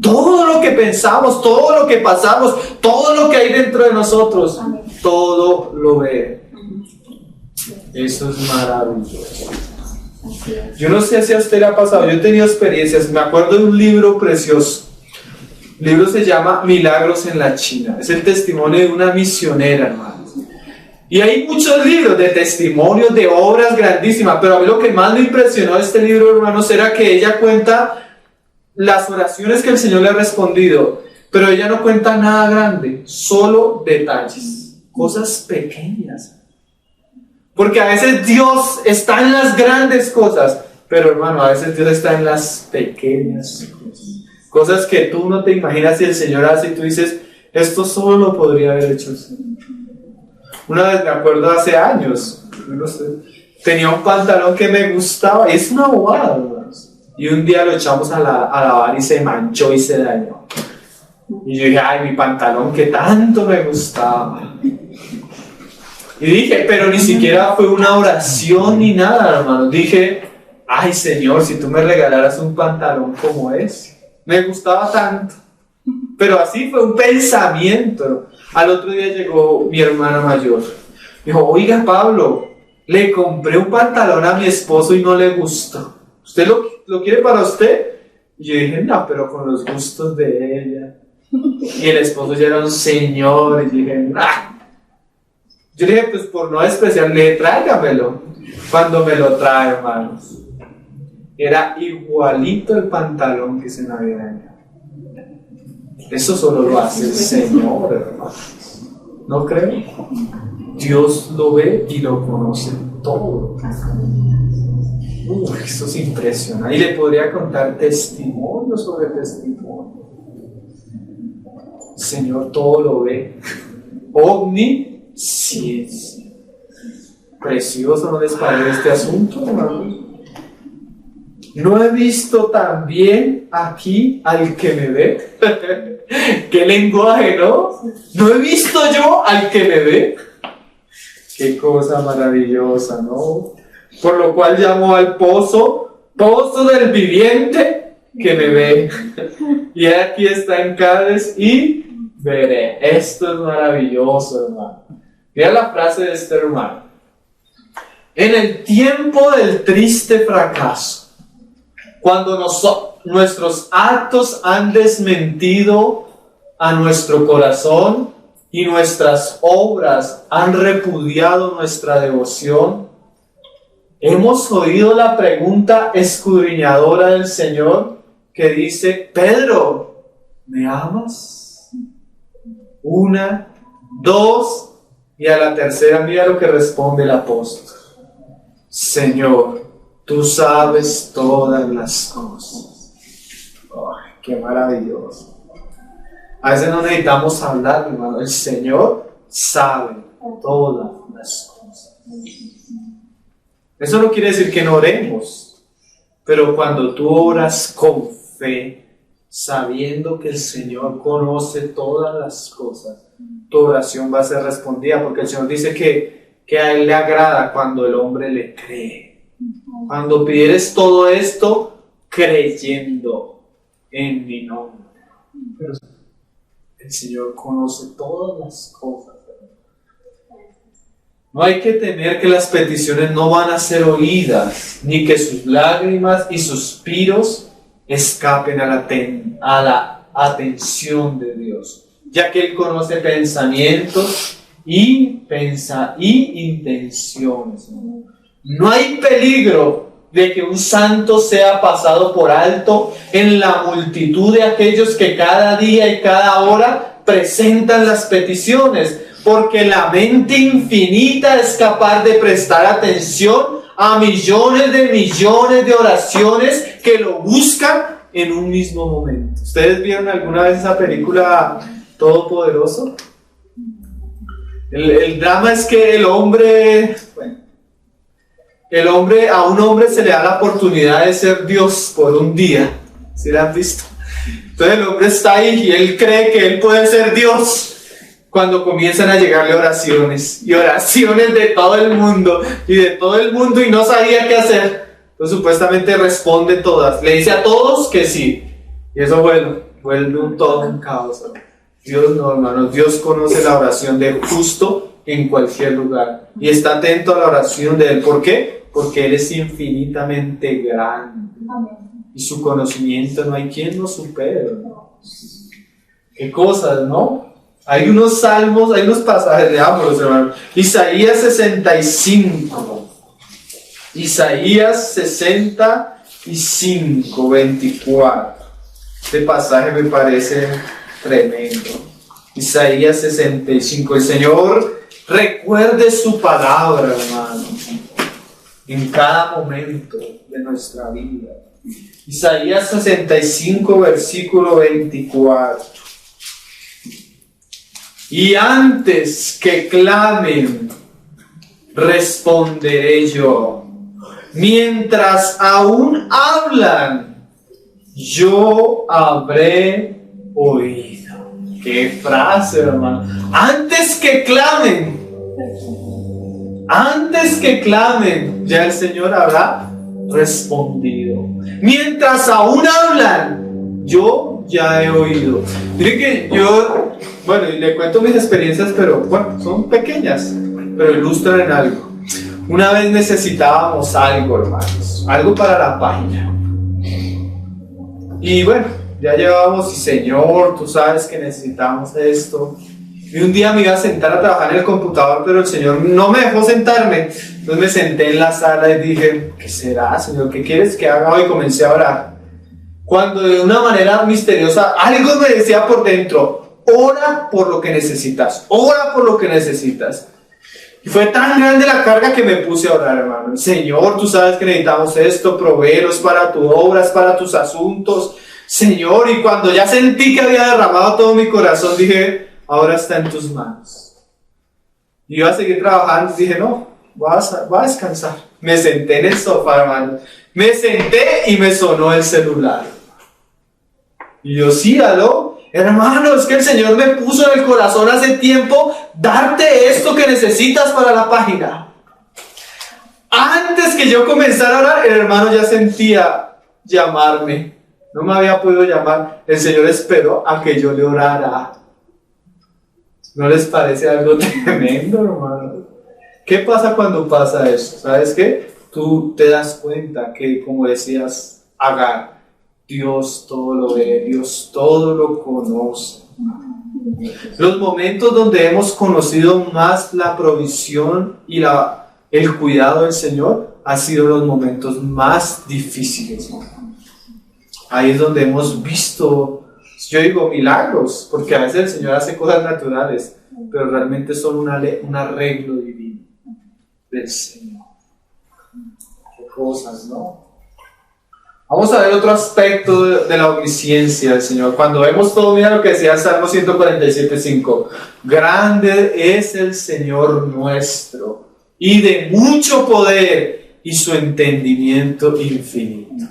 Todo lo que pensamos, todo lo que pasamos, todo lo que hay dentro de nosotros, todo lo ve. Eso es maravilloso. Yo no sé si a usted le ha pasado, yo he tenido experiencias, me acuerdo de un libro precioso. El libro se llama Milagros en la China. Es el testimonio de una misionera, hermanos. Y hay muchos libros de testimonios, de obras grandísimas, pero a mí lo que más me impresionó de este libro, hermanos, era que ella cuenta las oraciones que el Señor le ha respondido, pero ella no cuenta nada grande, solo detalles, cosas pequeñas. Porque a veces Dios está en las grandes cosas, pero hermano, a veces Dios está en las pequeñas cosas. Cosas que tú no te imaginas si el Señor hace y tú dices, esto solo lo podría haber hecho el Señor. Una vez me acuerdo hace años, no sé, tenía un pantalón que me gustaba, y es una bobada, hermanos. Y un día lo echamos a lavar y se manchó y se dañó. Y yo dije, ay, mi pantalón que tanto me gustaba. Y dije, pero ni siquiera fue una oración ni nada, hermano. Dije, ay, Señor, si tú me regalaras un pantalón como ese. Me gustaba tanto. Pero así fue un pensamiento. Al otro día llegó mi hermana mayor. Dijo, oiga, Pablo, le compré un pantalón a mi esposo y no le gustó. ¿Usted lo quiere para usted? Y yo dije, no, pero con los gustos de ella. Y el esposo ya era un señor. Y dije, nah. Yo le dije, pues por no despreciar, le dije, tráigamelo. Cuando me lo trae, hermanos, era igualito el pantalón que se me había dañado. Eso solo lo hace el Señor, hermanos. ¿No creen? Dios lo ve y lo conoce todo. Eso es impresionante. Y le podría contar testimonio sobre testimonio. El Señor todo lo ve. Omnisciencia. Precioso, ¿no les parece este asunto, hermanos? No he visto también aquí al que me ve. Qué lenguaje, ¿no? No he visto yo al que me ve. Qué cosa maravillosa, ¿no? Por lo cual llamo al pozo del viviente que me ve. Y aquí está en Cádiz y veré. Esto es maravilloso, hermano. Mira la frase de este hermano. En el tiempo del triste fracaso, cuando nuestros actos han desmentido a nuestro corazón y nuestras obras han repudiado nuestra devoción, hemos oído la pregunta escudriñadora del Señor que dice, Pedro, ¿me amas? 1, 2, y a la tercera mira lo que responde el apóstol. Señor, tú sabes todas las cosas. ¡Ay, qué maravilloso! A veces no necesitamos hablar, hermano. El Señor sabe todas las cosas. Eso no quiere decir que no oremos, pero cuando tú oras con fe, sabiendo que el Señor conoce todas las cosas, tu oración va a ser respondida, porque el Señor dice que a Él le agrada cuando el hombre le cree. Cuando pidieres todo esto creyendo en mi nombre. Pero el Señor conoce todas las cosas. No hay que temer que las peticiones no van a ser oídas, ni que sus lágrimas y suspiros escapen a la atención de Dios, ya que Él conoce pensamientos y intenciones. No hay peligro de que un santo sea pasado por alto en la multitud de aquellos que cada día y cada hora presentan las peticiones, porque la mente infinita es capaz de prestar atención a millones de oraciones que lo buscan en un mismo momento. ¿Ustedes vieron alguna vez esa película Todopoderoso? El drama es que a un hombre se le da la oportunidad de ser Dios por un día. ¿Sí la han visto? Entonces el hombre está ahí y él cree que él puede ser Dios cuando comienzan a llegarle oraciones y oraciones de todo el mundo y no sabía qué hacer. Entonces supuestamente responde todas, le dice a todos que sí y eso vuelve todo un caos. Dios no, hermanos, Dios conoce la oración del justo en cualquier lugar y está atento a la oración de él. ¿Por qué? Porque él es infinitamente grande y su conocimiento no hay quien lo supere. Qué cosas, ¿no? Hay unos salmos, hay unos pasajes, leámoslos, hermanos. Isaías 65, 24. Este pasaje me parece tremendo. Isaías 65. El Señor recuerde su palabra, hermano, en cada momento de nuestra vida. Isaías 65, versículo 24. Y antes que clamen, responderé yo. Mientras aún hablan, yo habré oído. ¡Qué frase, hermano! Antes que clamen, ya el Señor habrá respondido. Mientras aún hablan, yo ya he oído. Miren que yo, y le cuento mis experiencias, pero son pequeñas, pero ilustran en algo. Una vez necesitábamos algo, hermanos, algo para la página. Y ya llevábamos, y Señor, tú sabes que necesitamos esto. Y un día me iba a sentar a trabajar en el computador, pero el Señor no me dejó sentarme. Entonces me senté en la sala y dije, ¿qué será, Señor? ¿Qué quieres que haga hoy? Comencé a orar. Cuando de una manera misteriosa algo me decía por dentro, ora por lo que necesitas, ora por lo que necesitas. Y fue tan grande la carga que me puse a orar, hermano. Señor, tú sabes que necesitamos esto, provéelos para tu obra, para tus asuntos. Señor, y cuando ya sentí que había derramado todo mi corazón, dije, ahora está en tus manos. Y iba a seguir trabajando, dije, no, voy a descansar. Me senté en el sofá, hermano. Me senté y me sonó el celular. Y yo, sí, aló. Hermano, es que el Señor me puso en el corazón hace tiempo darte esto que necesitas para la página. Antes que yo comenzara a orar, el hermano ya sentía llamarme. No me había podido llamar. El Señor esperó a que yo le orara. ¿No les parece algo tremendo, hermano? ¿Qué pasa cuando pasa eso? ¿Sabes qué? Tú te das cuenta que, como decías Agar, Dios todo lo ve, Dios todo lo conoce. Los momentos donde hemos conocido más la provisión y el cuidado del Señor han sido los momentos más difíciles. Ahí es donde hemos visto, yo digo milagros, porque a veces el Señor hace cosas naturales, pero realmente son un arreglo divino del Señor. Qué cosas, ¿no? Vamos a ver otro aspecto de la omnisciencia del Señor. Cuando vemos todo, mira lo que decía el Salmo 147:5. Grande es el Señor nuestro, y de mucho poder, y su entendimiento infinito.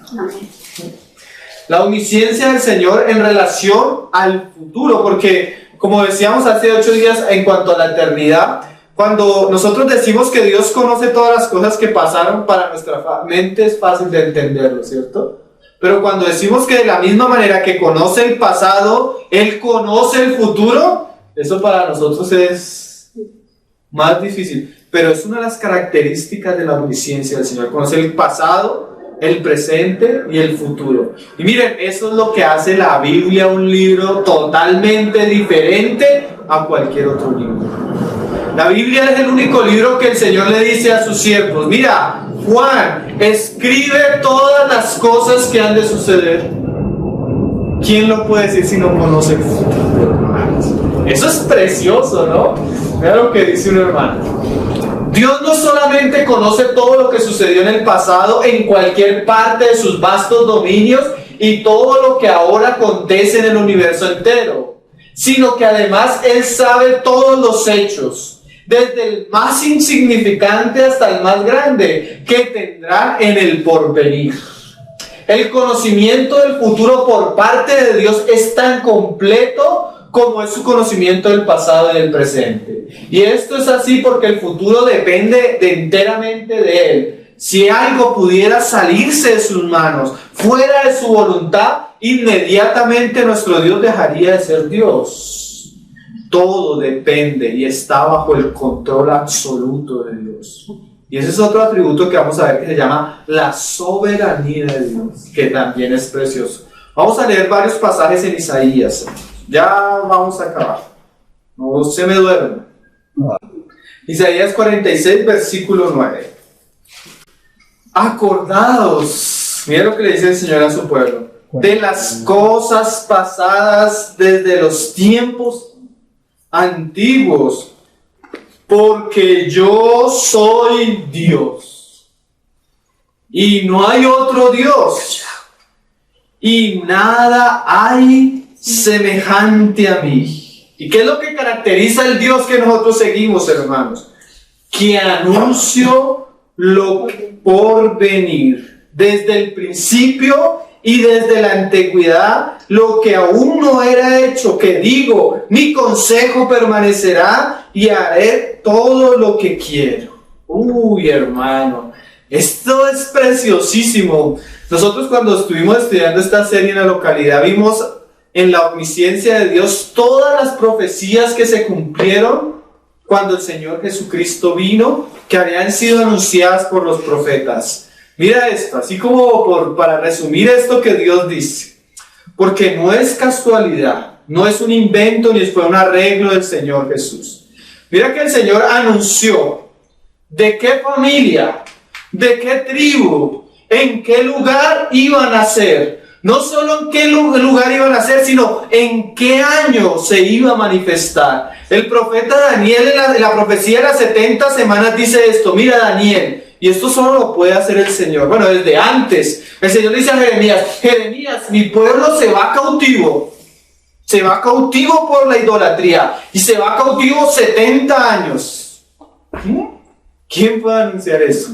La omnisciencia del Señor en relación al futuro, porque como decíamos hace 8 días en cuanto a la eternidad, cuando nosotros decimos que Dios conoce todas las cosas que pasaron, para nuestra mente es fácil de entenderlo, ¿cierto? Pero cuando decimos que de la misma manera que conoce el pasado, Él conoce el futuro, eso para nosotros es más difícil. Pero es una de las características de la omnisciencia del Señor, conocer el pasado, el presente y el futuro. Y miren, eso es lo que hace la Biblia un libro totalmente diferente a cualquier otro libro. La Biblia es el único libro que el Señor le dice a sus siervos, mira, Juan, escribe todas las cosas que han de suceder. ¿Quién lo puede decir si no conoce el futuro? Eso es precioso, ¿no? Mira lo que dice un hermano. Dios no solamente conoce todo lo que sucedió en el pasado en cualquier parte de sus vastos dominios y todo lo que ahora acontece en el universo entero, sino que además Él sabe todos los hechos, desde el más insignificante hasta el más grande, que tendrán en el porvenir. El conocimiento del futuro por parte de Dios es tan completo como es su conocimiento del pasado y del presente. Y esto es así porque el futuro depende enteramente de Él. Si algo pudiera salirse de sus manos, fuera de su voluntad, inmediatamente nuestro Dios dejaría de ser Dios. Todo depende y está bajo el control absoluto de Dios. Y ese es otro atributo que vamos a ver que se llama la soberanía de Dios, que también es precioso. Vamos a leer varios pasajes en Isaías. Ya vamos a acabar. No se me duerma. Isaías 46, versículo 9. Acordaos, mira lo que le dice el Señor a su pueblo, de las cosas pasadas desde los tiempos antiguos, porque yo soy Dios y no hay otro Dios, y nada hay semejante a mí. ¿Y qué es lo que caracteriza al Dios que nosotros seguimos, hermanos? Que anuncio lo que por venir, desde el principio y desde la antigüedad, lo que aún no era hecho, que digo, mi consejo permanecerá y haré todo lo que quiero. Uy, hermano, esto es preciosísimo. Nosotros cuando estuvimos estudiando esta serie en la localidad, vimos en la omnisciencia de Dios todas las profecías que se cumplieron cuando el Señor Jesucristo vino, que habían sido anunciadas por los profetas. Mira esto, así como para resumir esto que Dios dice, porque no es casualidad, no es un invento ni fue un arreglo del Señor Jesús. Mira que el Señor anunció de qué familia, de qué tribu, en qué lugar iban a ser. No solo en qué lugar iban a ser, sino en qué año se iba a manifestar. El profeta Daniel en la profecía de las 70 semanas dice esto, mira Daniel, y esto solo lo puede hacer el Señor. Bueno, desde antes, el Señor dice a Jeremías, Jeremías, mi pueblo se va cautivo. Se va cautivo por la idolatría. Y se va cautivo 70 años. ¿Quién puede anunciar eso?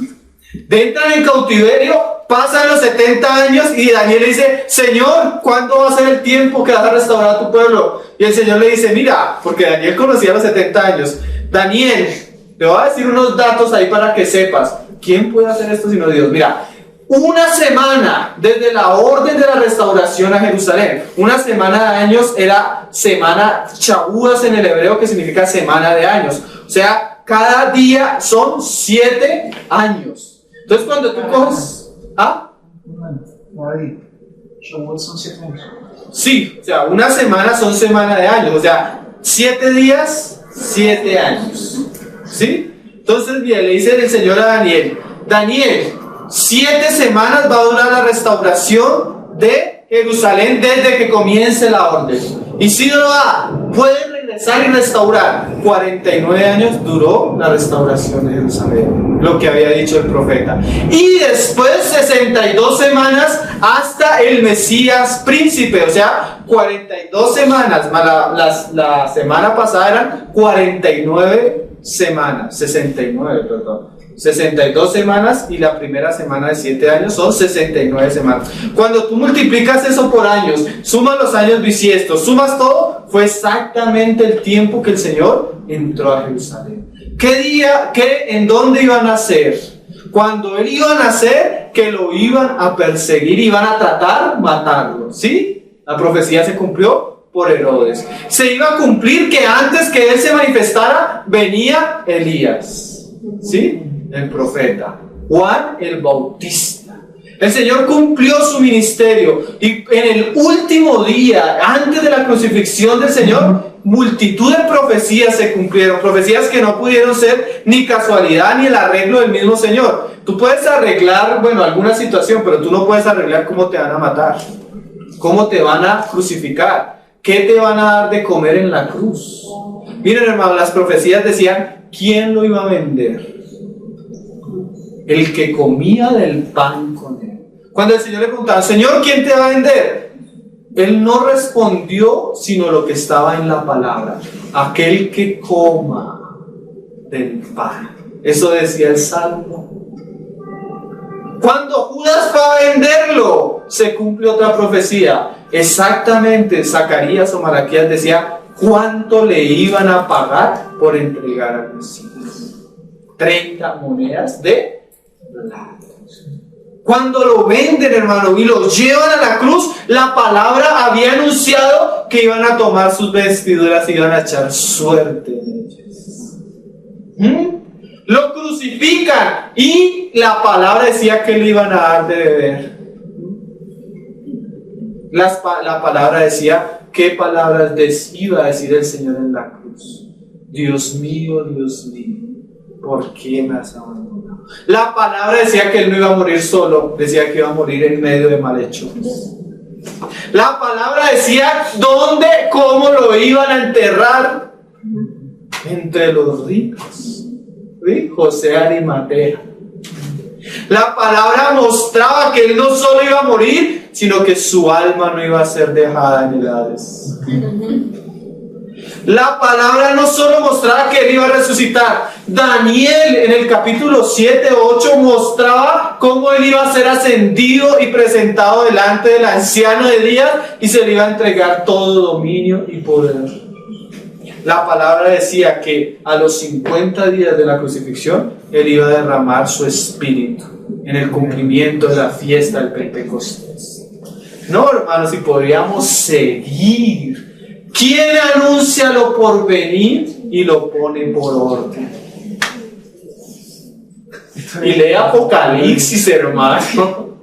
Entran en cautiverio, pasan los 70 años y Daniel le dice, Señor, ¿cuándo va a ser el tiempo que vas a restaurar a tu pueblo? Y el Señor le dice, mira, porque Daniel conocía los 70 años. Daniel, te voy a decir unos datos ahí para que sepas. ¿Quién puede hacer esto sino Dios? Mira, una semana desde la orden de la restauración a Jerusalén. Una semana de años era semana chabúas en el hebreo, que significa semana de años. O sea, cada día son 7 años. Entonces cuando tú coges... ¿Ah? Son 7 años. Sí, o sea, una semana son semana de años. O sea, 7 días, 7 años. ¿Sí? Entonces bien, le dice el Señor a Daniel, Daniel, 7 semanas va a durar la restauración de Jerusalén desde que comience la orden. Y si no va, pueden regresar y restaurar. 49 años duró la restauración de Jerusalén, lo que había dicho el profeta. Y después 62 semanas hasta el Mesías príncipe. O sea, 42 semanas, más la semana pasada eran 49 semanas, 69, perdón. 62 semanas y la primera semana de 7 años son 69 semanas. Cuando tú multiplicas eso por años, sumas los años bisiestos, sumas todo, fue exactamente el tiempo que el Señor entró a Jerusalén. ¿Qué día, en dónde iban a nacer? Cuando Él iba a nacer, que lo iban a perseguir, iban a tratar matarlo, ¿sí? La profecía se cumplió por Herodes. Se iba a cumplir que antes que Él se manifestara, venía Elías, ¿sí? El profeta, Juan el Bautista. El Señor cumplió su ministerio y en el último día, antes de la crucifixión del Señor, multitud de profecías se cumplieron, profecías que no pudieron ser ni casualidad ni el arreglo del mismo Señor. Tú puedes arreglar, bueno, alguna situación, pero tú no puedes arreglar cómo te van a matar, cómo te van a crucificar, qué te van a dar de comer en la cruz. Miren, hermano, las profecías decían quién lo iba a vender. el que comía del pan con él. Cuando el Señor le preguntaba, Señor, ¿quién te va a vender? Él no respondió sino lo que estaba en la palabra. Aquel que coma del pan. Eso decía el Salmo. Cuando Judas fue a venderlo, se cumple otra profecía. Exactamente, Zacarías o Malaquías decía cuánto le iban a pagar por entregar al Mesías. 30 monedas de plata. Cuando lo venden, hermano, y lo llevan a la cruz, la palabra había anunciado que iban a tomar sus vestiduras y iban a echar suerte en ellas. Lo crucifican y la palabra decía que le iban a dar de beber. La palabra decía, ¿qué palabras iba a decir el Señor en la cruz? Dios mío, ¿por qué me has abandonado? La palabra decía que él no iba a morir solo, decía que iba a morir en medio de malhechores. La palabra decía dónde, cómo lo iban a enterrar. Entre los ricos. ¿Sí? José Arimatea. La palabra mostraba que él no solo iba a morir, sino que su alma no iba a ser dejada en el Hades. La palabra no solo mostraba que él iba a resucitar. Daniel en el capítulo 7 o 8 mostraba cómo él iba a ser ascendido y presentado delante del anciano de días y se le iba a entregar todo dominio y poder. La palabra decía que a los 50 días de la crucifixión él iba a derramar su espíritu en el cumplimiento de la fiesta del Pentecostés. No, hermanos, si podríamos seguir. ¿Quién anuncia lo por venir y lo pone por orden? Y lee Apocalipsis, hermano.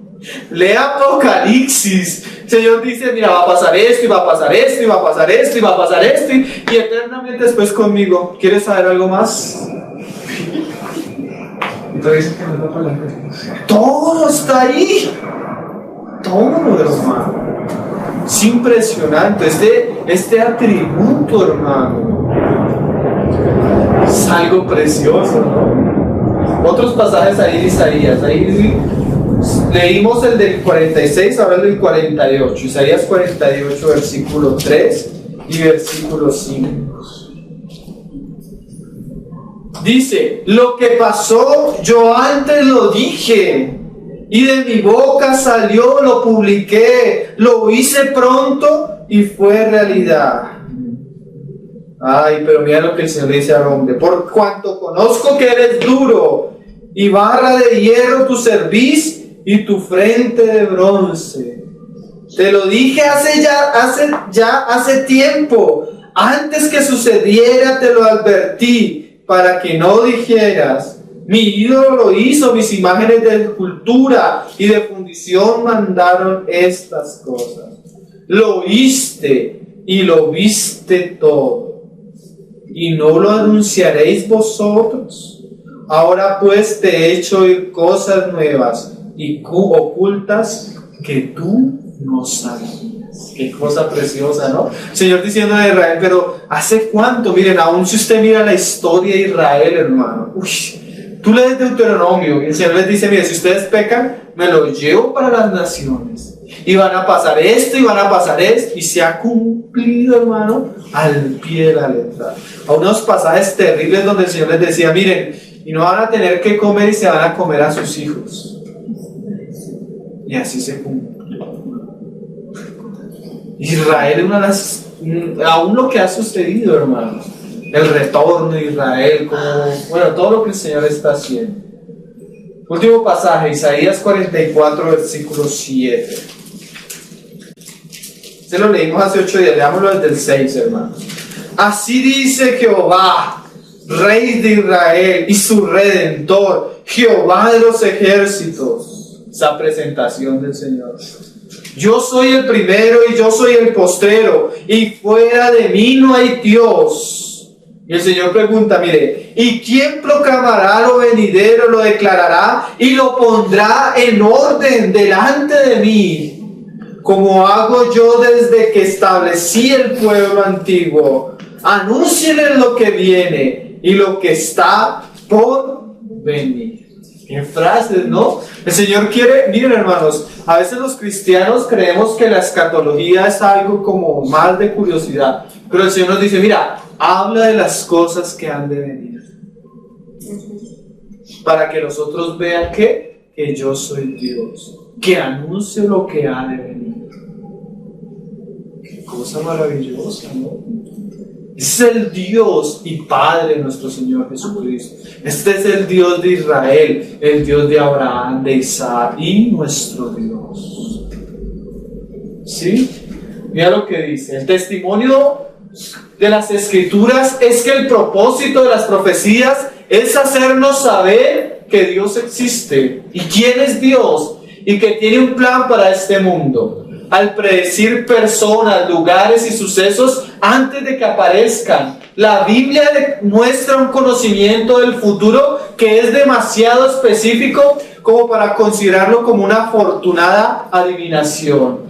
Lee Apocalipsis. El Señor dice, mira, va a pasar esto, y va a pasar esto, y va a pasar esto, y va a pasar esto, y eternamente después conmigo. ¿Quieres saber algo más? Todo está ahí. Todo, hermano. Es impresionante este atributo, hermano. Es algo precioso, ¿no? Otros pasajes ahí de Isaías. Ahí leímos el del 46, ahora el del 48. Isaías 48, versículo 3 y versículo 5. Dice, lo que pasó yo antes lo dije. Y de mi boca salió, lo publiqué, lo hice pronto y fue realidad. Ay, pero mira lo que el Señor le dice al hombre. Por cuanto conozco que eres duro y barra de hierro tu cerviz y tu frente de bronce. Te lo dije hace tiempo. Antes que sucediera te lo advertí para que no dijeras. Mi ídolo lo hizo, mis imágenes de escultura y de fundición mandaron estas cosas. Lo oíste y lo viste todo. ¿Y no lo anunciaréis vosotros? Ahora pues te he hecho oír cosas nuevas y ocultas que tú no sabías. Qué cosa preciosa, ¿no? Señor diciendo a Israel, pero ¿hace cuánto? Miren, aún si usted mira la historia de Israel, hermano. Tú lees Deuteronomio y el Señor les dice, mire, si ustedes pecan, me lo llevo para las naciones. Y van a pasar esto y van a pasar esto. Y se ha cumplido, hermano, al pie de la letra. A unos pasajes terribles donde el Señor les decía, miren, y no van a tener que comer y se van a comer a sus hijos. Y así se cumplió. Israel es una de las... Aún lo que ha sucedido, hermano. El retorno de Israel, todo lo que el Señor está haciendo. Último pasaje, Isaías 44, versículo 7. Se lo leímos hace 8 días, leámoslo desde el 6, hermanos. Así dice Jehová, Rey de Israel y su Redentor, Jehová de los ejércitos. Esa presentación del Señor. Yo soy el primero y yo soy el postrero, y fuera de mí no hay Dios. Y el Señor pregunta, mire, ¿y quién proclamará lo venidero, lo declarará y lo pondrá en orden delante de mí? Como hago yo desde que establecí el pueblo antiguo. Anúncienle lo que viene y lo que está por venir. Qué frases, ¿no? El Señor quiere, miren hermanos, a veces los cristianos creemos que la escatología es algo como más de curiosidad, pero el Señor nos dice, mira, habla de las cosas que han de venir, para que los otros vean que yo soy Dios, que anuncio lo que ha de venir. Qué cosa maravillosa, ¿no? Es el Dios y Padre de nuestro Señor Jesucristo. Este es el Dios de Israel, el Dios de Abraham, de Isaac y nuestro Dios. ¿Sí? Mira lo que dice. El testimonio de las Escrituras es que el propósito de las profecías es hacernos saber que Dios existe y quién es Dios y que tiene un plan para este mundo. Al predecir personas, lugares y sucesos antes de que aparezcan, la Biblia muestra un conocimiento del futuro que es demasiado específico como para considerarlo como una afortunada adivinación.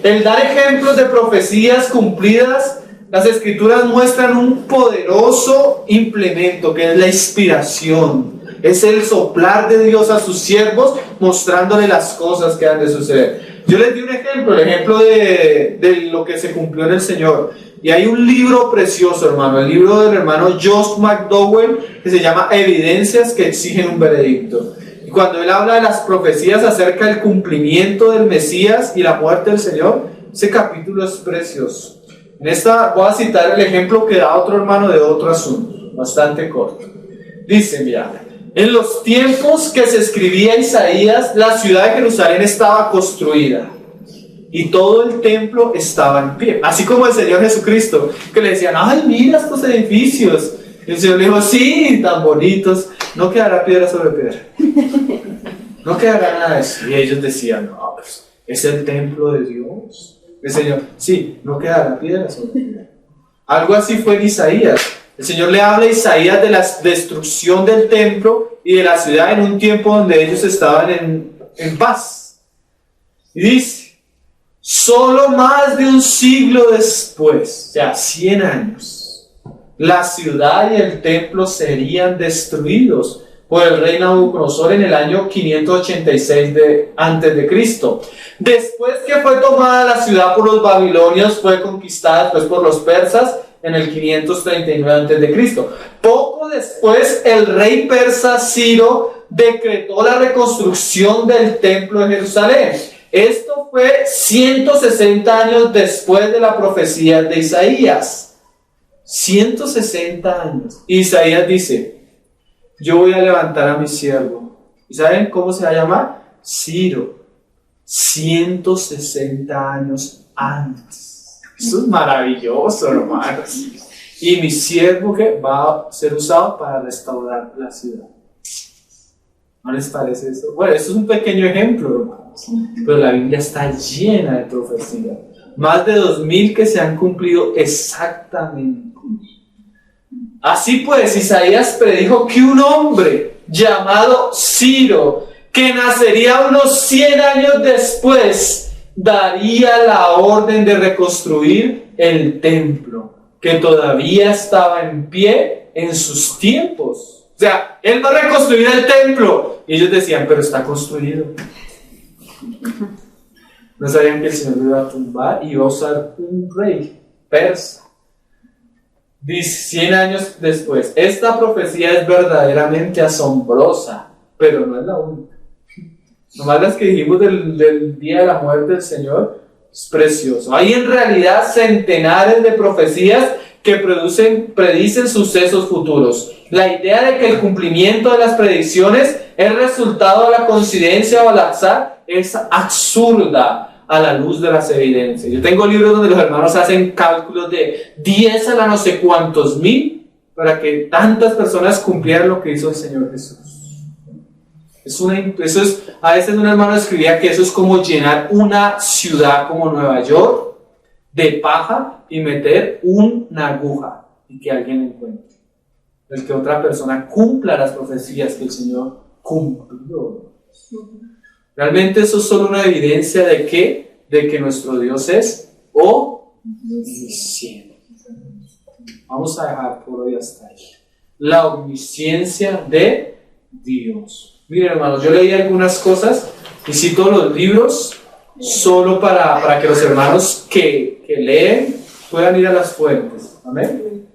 El dar ejemplos de profecías cumplidas, las Escrituras muestran un poderoso implemento que es la inspiración. Es el soplar de Dios a sus siervos, mostrándole las cosas que han de suceder. Yo les di un ejemplo, el ejemplo de lo que se cumplió en el Señor. Y hay un libro precioso, hermano, el libro del hermano Josh McDowell, que se llama Evidencias que exigen un veredicto. Y cuando él habla de las profecías acerca del cumplimiento del Mesías y la muerte del Señor, ese capítulo es precioso. En esta voy a citar el ejemplo que da otro hermano de otro asunto, bastante corto. Dice, mira, en los tiempos que se escribía Isaías, la ciudad de Jerusalén estaba construida y todo el templo estaba en pie. Así como el Señor Jesucristo, que le decían, ay, mira estos edificios. Y el Señor le dijo, sí, tan bonitos, no quedará piedra sobre piedra. No quedará nada de eso. Y ellos decían, no, pues es el templo de Dios. El Señor, sí, no quedará piedra sobre piedra. Algo así fue en Isaías. El Señor le habla a Isaías de la destrucción del templo y de la ciudad en un tiempo donde ellos estaban en paz. Y dice, solo más de un siglo después, o sea, 100 años, la ciudad y el templo serían destruidos por el rey Nabucodonosor en el año 586 antes de Cristo. Después que fue tomada la ciudad por los babilonios, fue conquistada después por los persas en el 539 a.C. Poco después, el rey persa Ciro decretó la reconstrucción del templo de Jerusalén. Esto fue 160 años después de la profecía de Isaías. 160 años. Isaías dice, yo voy a levantar a mi siervo. ¿Y saben cómo se va a llamar? Ciro. 160 años antes. Eso es maravilloso, hermanos. Y mi siervo que va a ser usado para restaurar la ciudad. ¿No les parece eso? Bueno, esto es un pequeño ejemplo, hermanos. Pero la Biblia está llena de profecías. Más de 2000 que se han cumplido exactamente. Así pues, Isaías predijo que un hombre llamado Ciro, que nacería unos 100 años después, daría la orden de reconstruir el templo, que todavía estaba en pie en sus tiempos. O sea, él va a reconstruir el templo. Y ellos decían, pero está construido. No sabían que el Señor lo iba a tumbar y iba a usar un rey persa. Dice, 100 años después, esta profecía es verdaderamente asombrosa, pero no es la única. Nomás las que dijimos del día de la muerte del Señor, es precioso. Hay en realidad centenares de profecías que predicen sucesos futuros. La idea de que el cumplimiento de las predicciones es resultado de la coincidencia o al azar es absurda a la luz de las evidencias. Yo tengo libros donde los hermanos hacen cálculos de 10 a la no sé cuántos mil para que tantas personas cumplieran lo que hizo el Señor Jesús. A veces un hermano escribía que eso es como llenar una ciudad como Nueva York de paja y meter una aguja y que alguien encuentre. El que otra persona cumpla las profecías que el Señor cumplió. Realmente eso es solo una evidencia de que nuestro Dios es omnisciente. Vamos a dejar por hoy hasta ahí. La omnisciencia de Dios. Miren, hermanos, yo leí algunas cosas y cito los libros solo para que los hermanos que leen puedan ir a las fuentes. Amén.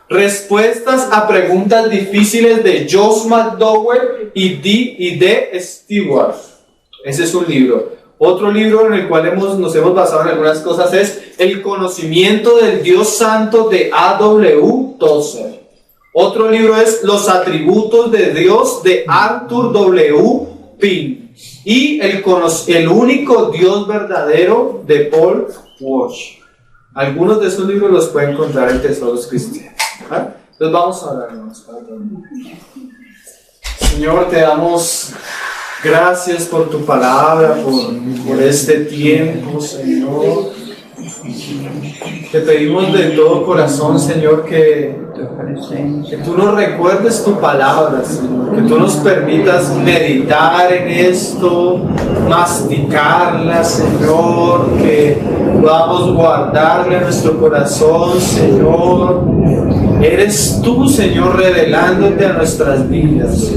Respuestas a preguntas difíciles de Josh McDowell y D. Stewart. Ese es un libro. Otro libro en el cual nos hemos basado en algunas cosas es El conocimiento del Dios Santo de A.W. Tozer. Otro libro es Los atributos de Dios de Arthur W. Pink. Y el único Dios verdadero de Paul Walsh. Algunos de esos libros los pueden encontrar en Tesoros Cristianos. ¿Ah? Entonces vamos a hablar, hermanos. Señor, te damos gracias por tu palabra, por este tiempo, Señor. Te pedimos de todo corazón, Señor, que tú nos recuerdes tu palabra, Señor, que tú nos permitas meditar en esto, masticarla, Señor, que podamos guardarla en nuestro corazón, Señor. Eres tú, Señor, revelándote a nuestras vidas.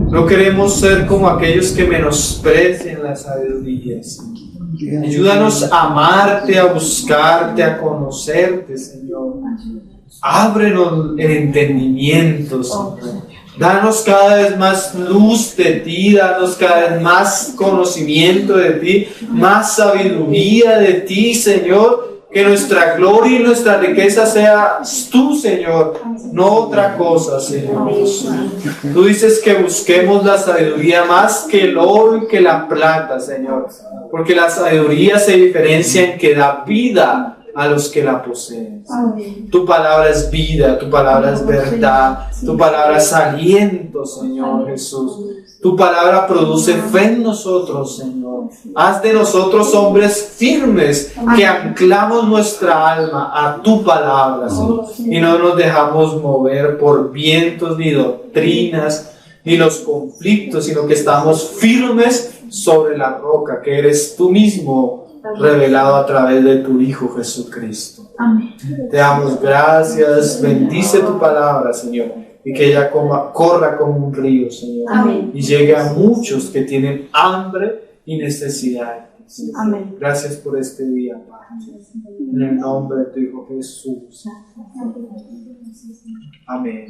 No queremos ser como aquellos que menosprecian la sabiduría, Señor. Ayúdanos a amarte, a buscarte, a conocerte, Señor. Ábrenos el entendimiento, Señor. Danos cada vez más luz de ti, danos cada vez más conocimiento de ti, más sabiduría de ti, Señor. Que nuestra gloria y nuestra riqueza seas tú, Señor, no otra cosa, Señor. Tú dices que busquemos la sabiduría más que el oro y que la plata, Señor, porque la sabiduría se diferencia en que da vida a los que la poseen. Tu palabra es vida, tu palabra es verdad, tu palabra es aliento, Señor Jesús. Tu palabra produce fe en nosotros, Señor. Haz de nosotros hombres firmes que anclamos nuestra alma a tu palabra, Señor. Y no nos dejamos mover por vientos ni doctrinas ni los conflictos, sino que estamos firmes sobre la roca, que eres tú mismo revelado a través de tu Hijo Jesucristo. Amén. Te damos gracias, bendice tu palabra, Señor, y que ella corra como un río, Señor. Amén. Y llegue a muchos que tienen hambre y necesidad. Amén. Gracias por este día, Padre. En el nombre de tu Hijo Jesús. Amén.